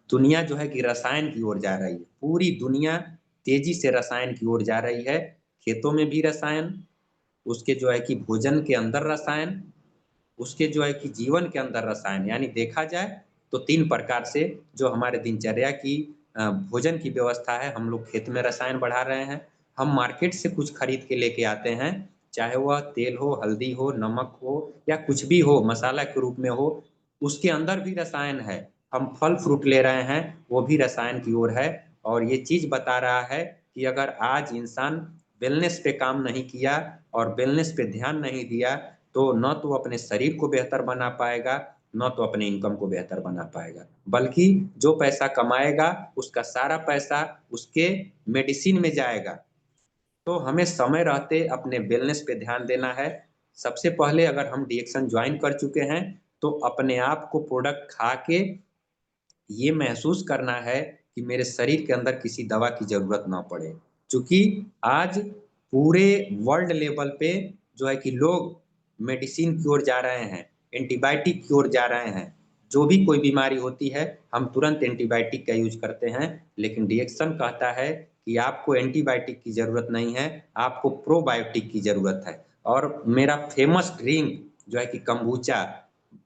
दुनिया जो है कि रसायन की ओर जा रही है। पूरी दुनिया तेज़ी से रसायन की ओर जा रही है। खेतों में भी रसायन, उसके जो है कि भोजन के अंदर रसायन, उसके जो है कि जीवन के अंदर रसायन, यानी देखा जाए तो 3 प्रकार से जो हमारे दिनचर्या की भोजन की व्यवस्था है, हम लोग खेत में रसायन बढ़ा रहे हैं। हम मार्केट से कुछ खरीद के लेके आते हैं, चाहे वह तेल हो, हल्दी हो, नमक हो या कुछ भी हो, मसाला के रूप में हो, उसके अंदर भी रसायन है। हम फल-फ्रूट ले रहे हैं, वो भी रसायन की ओर है और ये चीज़ बता रहा है कि अगर आज इंसान वेलनेस पे काम नहीं किया और वेलनेस पे ध्यान नहीं दिया, तो न तो अपने शरीर को बेहतर बना पाएगा, न तो अपने इनकम को बेहतर बना पाएगा। बल्कि जो पैसा कमाएगा, उसका सारा पैसा उसके मेडिसिन में जाएगा। तो हमें समय रहते अपने वेलनेस पे ध्यान देना है। सबसे पहले अगर हम डिएक्शन जॉइन कर चुके हैं, तो अपने आप को प्रोडक्ट खा के ये महसूस करना है कि मेरे शरीर के अंदर किसी दवा की ज़रूरत ना पड़े। चूँकि आज पूरे वर्ल्ड लेवल पे जो है कि लोग मेडिसिन की ओर जा रहे हैं, एंटीबायोटिक की ओर जा रहे हैं। जो भी कोई बीमारी होती है, हम तुरंत एंटीबायोटिक का यूज़ करते हैं, लेकिन डिएक्शन कहता है कि आपको एंटीबायोटिक की ज़रूरत नहीं है, आपको प्रोबायोटिक की ज़रूरत है। और मेरा फ़ेमस ड्रिंक जो है कि kombucha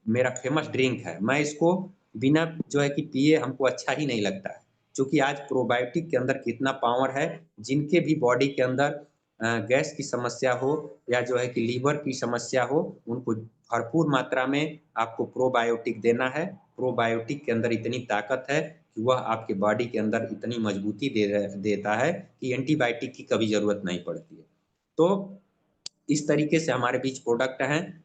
मेरा फ़ेमस ड्रिंक है। मैं इसको बिना जो है कि पिए हमको अच्छा ही नहीं लगता है। चूँकि आज प्रोबायोटिक के अंदर कितना पावर है, जिनके भी बॉडी के अंदर गैस की समस्या हो या जो है कि लीवर की समस्या हो, उनको भरपूर मात्रा में आपको प्रोबायोटिक देना है। प्रोबायोटिक के अंदर इतनी ताकत है कि वह आपके बॉडी के अंदर इतनी मजबूती देता है कि एंटीबायोटिक की कभी ज़रूरत नहीं पड़ती है। तो इस तरीके से हमारे बीच प्रोडक्ट हैं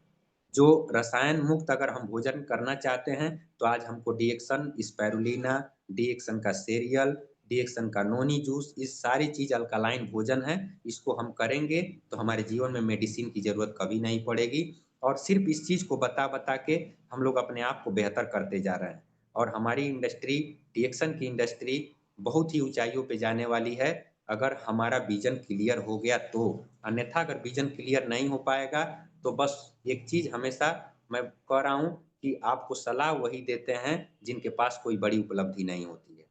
जो रसायन मुक्त अगर हम भोजन करना चाहते हैं, तो आज हमको डीएक्सन, स्पाइरुलिना, डीएक्सन का सीरियल, डीएक्सन का नोनी जूस, ये सारी चीज़ अल्कलाइन भोजन है। इसको हम करेंगे, तो हमारे जीवन में मेडिसिन की ज़रूरत कभी नहीं पड़ेगी और सिर्फ़ इस चीज़ को बता-बता के हम लोग अपने आप को बेहतर करते जा रहे हैं और हमारी इंडस्ट्री, डीएक्सन की इंडस्ट्री बहुत ही ऊँचाइयों पे जाने वाली है, अगर हमारा विज़न क्लियर हो गया तो। अन्यथा अगर विज़न क्लियर नहीं हो पाएगा, तो बस एक चीज़ हमेशा मैं कह रहा हूँ कि आपको सलाह वही देते हैं जिनके पास कोई बड़ी उपलब्धि नहीं होती है।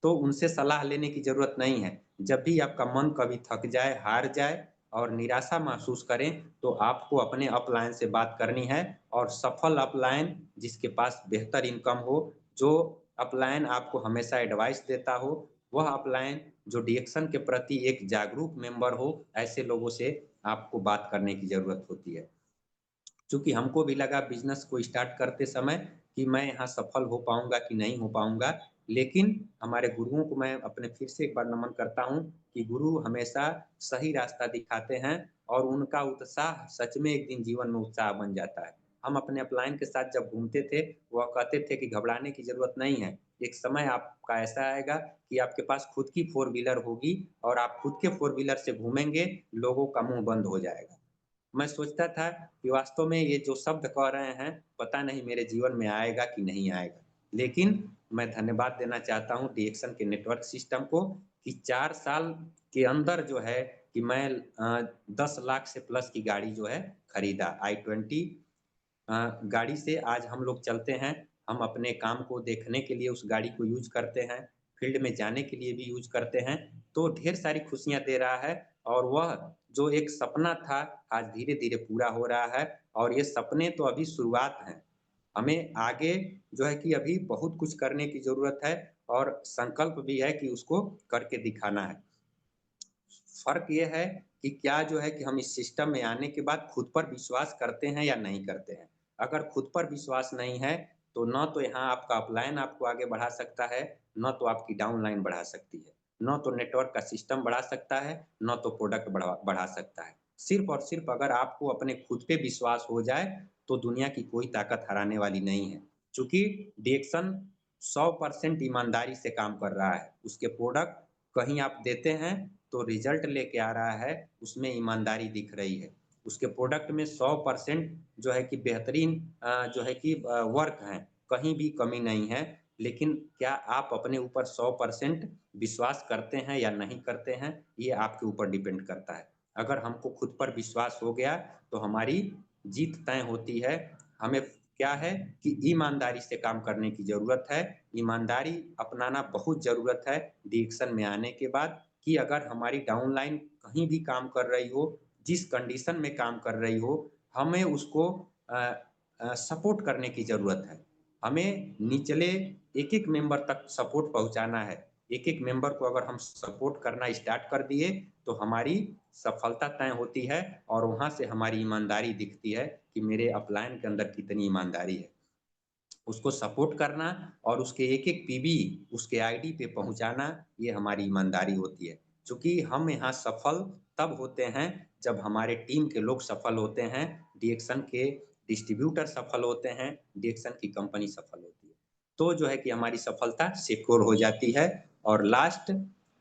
तो उनसे सलाह लेने की ज़रूरत नहीं है। जब भी आपका मन कभी थक जाए, हार जाए और निराशा महसूस करें, तो आपको अपने अपलाइन से बात करनी है और सफल अपलाइन जिसके पास बेहतर इनकम हो, जो अपलाइन आपको हमेशा एडवाइस देता हो, वह अपलाइन जो डिएक्शन के प्रति एक जागरूक मेंबर हो, ऐसे लोगों से आपको बात करने की ज़रूरत होती है। चूँकि हमको भी लगा बिज़नेस को स्टार्ट करते समय कि मैं यहाँ सफल हो पाऊँगा कि नहीं हो पाऊँगा। लेकिन हमारे गुरुओं को मैं अपने फिर से एक बार नमन करता हूँ कि गुरु हमेशा सही रास्ता दिखाते हैं और उनका उत्साह सच में एक दिन जीवन में उत्साह बन जाता है। हम अपने अपलाइन के साथ जब घूमते थे, वह कहते थे कि घबराने की ज़रूरत नहीं है। एक समय आपका ऐसा आएगा कि आपके पास खुद की फ़ोर व्हीलर होगी और आप खुद के फ़ोर व्हीलर से घूमेंगे, लोगों का मुँह बंद हो जाएगा। मैं सोचता था कि वास्तव में ये जो शब्द कह रहे हैं, पता नहीं मेरे जीवन में आएगा कि नहीं आएगा। लेकिन मैं धन्यवाद देना चाहता हूँ डीएक्सन के नेटवर्क सिस्टम को कि 4 साल के अंदर जो है कि मैं 10 लाख से प्लस की गाड़ी जो है खरीदा i20 गाड़ी से आज हम लोग चलते हैं, हम अपने काम को देखने के लिए उस गाड़ी को यूज़ करते हैं, फील्ड में जाने के लिए भी यूज़ करते हैं, तो ढेर सारी खुशियाँ दे रहा है और वह जो एक सपना था, आज धीरे-धीरे पूरा हो रहा है और ये सपने तो अभी शुरुआत हैं। हमें आगे जो है कि अभी बहुत कुछ करने की ज़रूरत है और संकल्प भी है कि उसको करके दिखाना है। फ़र्क ये है कि क्या जो है कि हम इस सिस्टम में आने के बाद खुद पर विश्वास करते हैं या नहीं करते हैं। अगर खुद पर विश्वास नहीं है, तो ना तो यहाँ आपका अपलाइन आपको आगे बढ़ा सकता है, ना तो आपकी डाउनलाइन बढ़ा सकती है। ना तो नेटवर्क का सिस्टम बढ़ा सकता है, ना तो प्रोडक्ट बढ़ा बढ़ा सकता है। सिर्फ़ और सिर्फ़ अगर आपको अपने खुद पे विश्वास हो जाए, तो दुनिया की कोई ताकत हराने वाली नहीं है। चूँकि डिएक्शन 100% ईमानदारी से काम कर रहा है। उसके प्रोडक्ट कहीं आप देते हैं तो रिज़ल्ट लेके आ रहा है, उसमें ईमानदारी दिख रही है। उसके प्रोडक्ट में 100% जो है कि बेहतरीन जो है कि वर्क है, कहीं भी कमी नहीं है। लेकिन क्या आप अपने ऊपर 100% विश्वास करते हैं या नहीं करते हैं, ये आपके ऊपर डिपेंड करता है। अगर हमको खुद पर विश्वास हो गया तो हमारी जीत तय होती है। हमें क्या है कि ईमानदारी से काम करने की ज़रूरत है। ईमानदारी अपनाना बहुत ज़रूरत है डीएक्शन में आने के बाद, कि अगर हमारी डाउनलाइन कहीं भी काम कर रही हो, जिस कंडीशन में काम कर रही हो, हमें उसको सपोर्ट करने की ज़रूरत है। हमें निचले एक-एक मेंबर तक सपोर्ट पहुँचाना है। एक-एक मेंबर को अगर हम सपोर्ट करना स्टार्ट कर दिए, तो हमारी सफलता तय होती है और वहाँ से हमारी ईमानदारी दिखती है कि मेरे अपलाइन के अंदर कितनी ईमानदारी है। उसको सपोर्ट करना और उसके एक-एक पीबी उसके आईडी पे पहुँचाना, ये हमारी ईमानदारी होती है। चूँकि हम यहाँ सफल तब होते हैं, जब हमारे टीम के लोग सफल होते हैं, डीएक्शन के डिस्ट्रीब्यूटर सफल होते हैं, डीएक्शन की कंपनी सफल होती है। तो जो है कि हमारी सफलता सिक्योर हो जाती है। और लास्ट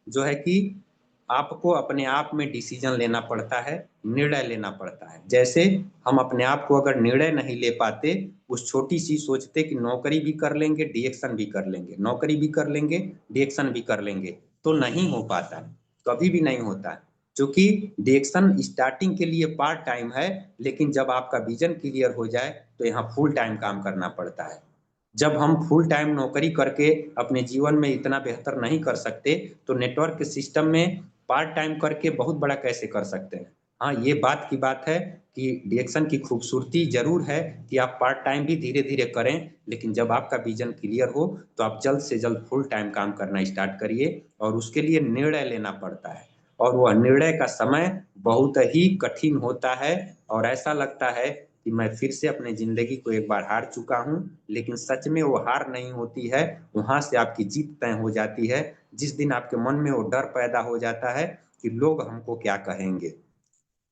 जो है कि आपको अपने आप में डिसीज़न लेना पड़ता है, निर्णय लेना पड़ता है। जैसे हम अपने आप को अगर निर्णय नहीं ले पाते, उस छोटी-सी सोचते कि नौकरी भी कर लेंगे, डीएक्शन भी कर लेंगे, नौकरी भी कर लेंगे, डीएक्शन भी कर लेंगे, तो नहीं हो पाता है, कभी भी नहीं होता है। चूँकि डीएक्शन स्टार्टिंग के लिए पार्ट टाइम है, लेकिन जब आपका विज़न क्लियर हो जाए, तो यहाँ फुल टाइम काम करना पड़ता है। जब हम फुल टाइम नौकरी करके अपने जीवन में इतना बेहतर नहीं कर सकते, तो नेटवर्क के सिस्टम में पार्ट टाइम करके बहुत बड़ा कैसे कर सकते हैं। हाँ, ये बात की बात है कि डीएक्शन की खूबसूरती ज़रूर है कि आप पार्ट टाइम भी धीरे-धीरे करें, लेकिन जब आपका विज़न क्लियर हो, तो आप जल्द से जल्द फुल टाइम काम करना स्टार्ट करिए और उसके लिए निर्णय लेना पड़ता है। और वह निर्णय का समय बहुत ही कठिन होता है और ऐसा लगता है कि मैं फिर से अपनी ज़िंदगी को एक बार हार चुका हूँ, लेकिन सच में वो हार नहीं होती है, वहाँ से आपकी जीत तय हो जाती है। जिस दिन आपके मन में वो डर पैदा हो जाता है कि लोग हमको क्या कहेंगे?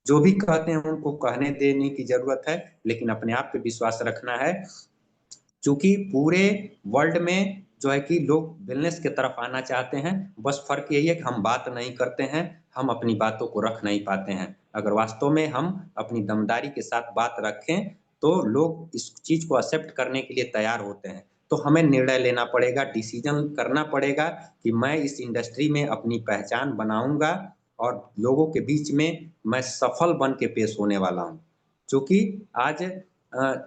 जो भी कहते हैं उनको कहने देने की ज़रूरत है, लेकिन अपने आप पे विश्वास रखना है। चूँकि पूरे वर्ल्ड में जो है कि लोग बिज़नेस की तरफ आना चाहते हैं, बस फ़र्क यही है कि हम बात नहीं करते हैं, हम अपनी बातों को रख नहीं पाते हैं। अगर वास्तव में हम अपनी दमदारी के साथ बात रखें, तो लोग इस चीज़ को एक्सेप्ट करने के लिए तैयार होते हैं। तो हमें निर्णय लेना पड़ेगा, डिसीज़न करना पड़ेगा कि मैं इस इंडस्ट्री में अपनी पहचान बनाऊँगा और लोगों के बीच में मैं सफल बन के पेश होने वाला हूँ। चूँकि आज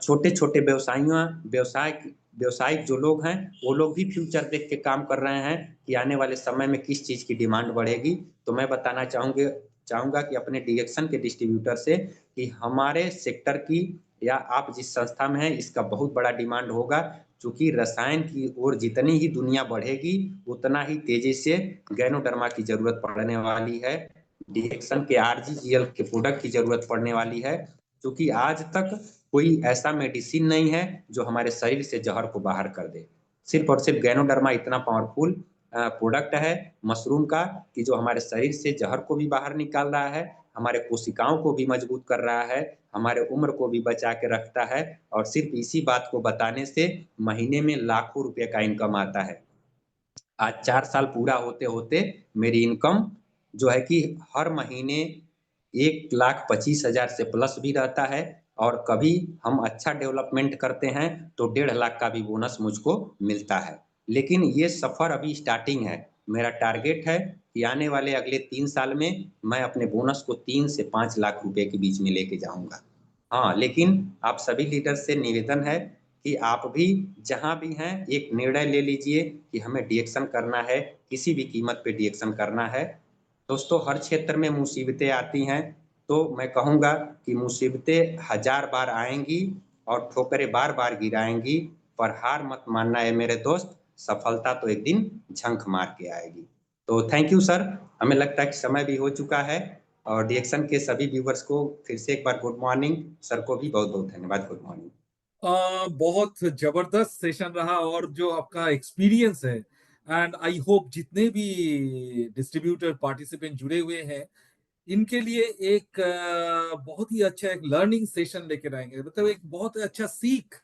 छोटे-छोटे व्यवसायिक जो लोग हैं, वो लोग भी फ्यूचर देख के काम कर रहे हैं कि आने वाले समय में किस चीज़ की डिमांड बढ़ेगी। तो मैं बताना चाहूँगा कि अपने डायरेक्शन के डिस्ट्रीब्यूटर से कि हमारे सेक्टर की या आप जिस संस्था में हैं, इसका बहुत बड़ा डिमांड होगा। चूँकि रसायन की ओर जितनी ही दुनिया बढ़ेगी, उतना ही तेज़ी से गैनोडर्मा की ज़रूरत पड़ने वाली है। डायरेक्शन के आरजीजीएल के प्रोडक्ट की ज़रूरत पड़ने वाली है। क्योंकि आज तक कोई ऐसा मेडिसिन नहीं है जो हमारे शरीर से ज़हर को बाहर कर दे। सिर्फ़ और सिर्फ़ गैनोडर्मा इतना पावरफुल प्रोडक्ट है मशरूम का कि जो हमारे शरीर से ज़हर को भी बाहर निकाल रहा है, हमारे कोशिकाओं को भी मजबूत कर रहा है, हमारे उम्र को भी बचा के रखता है और सिर्फ़ इसी बात को बताने से महीने में लाखों रुपए का इनकम आता है। आज 4 साल पूरा होते-होते मेरी इनकम जो है कि हर महीने 1,25,000 से प्लस भी रहता है और कभी हम अच्छा डेवलपमेंट करते हैं, तो 1,50,000 का भी बोनस मुझको मिलता है। लेकिन ये सफ़र अभी स्टार्टिंग है। मेरा टारगेट है कि आने वाले अगले 3 साल में मैं अपने बोनस को 3 से 5 लाख रुपए के बीच में लेके जाऊँगा। हाँ, लेकिन आप सभी लीडर से निवेदन है कि आप भी जहाँ भी हैं, एक निर्णय ले लीजिए कि हमें डीएक्शन करना है, किसी भी कीमत पे डीएक्शन करना है। दोस्तों, हर क्षेत्र में मुसीबतें आती हैं, तो मैं कहूँगा कि मुसीबतें हज़ार बार आएँगी और ठोकरें बार-बार गिराएँगी, पर हार मत मानना है मेरे दोस्त, सफलता तो एक दिन झंक मार के आएगी। तो थैंक यू सर, हमें लगता है कि समय भी हो चुका है और डीएक्शन के सभी व्यूअर्स को फिर से एक बार गुड मॉर्निंग, सर को भी बहुत-बहुत धन्यवाद, गुड मॉर्निंग। बहुत जबरदस्त सेशन रहा और जो आपका एक्सपीरियंस है एंड आई होप जितने भी डिस्ट्रीब्यूटर पार्टिसिपेंट जुड़े हुए हैं इनके लिए एक बहुत ही अच्छा एक लर्निंग सेशन लेकर आएंगे मतलब एक बहुत अच्छा सीख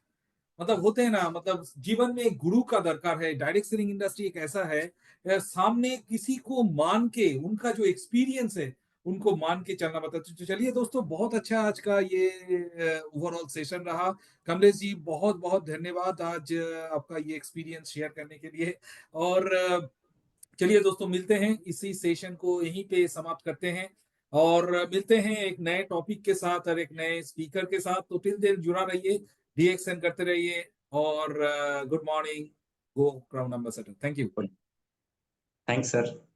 मतलब होते हैं ना मतलब जीवन में एक गुरु का दरकार है डायरेक्ट सेलिंग इंडस्ट्री एक ऐसा है सामने किसी को मान के उनका जो एक्सपीरियंस है उनको मान के चलना पड़ता है। तो चलिए दोस्तों, बहुत अच्छा आज का ये ओवरऑल सेशन रहा। कमलेश जी, बहुत बहुत धन्यवाद आज आपका ये एक्सपीरियंस शेयर करने के लिए। और चलिए दोस्तों, मिलते हैं, इसी सेशन को यहीं पे समाप्त करते हैं और मिलते हैं एक नए टॉपिक के साथ और एक नए स्पीकर के साथ। तो टिल देन जुड़ा रहिए, डीएक्सएन करते रहिए और good morning, go crown ambassador. Thank you. Thanks sir.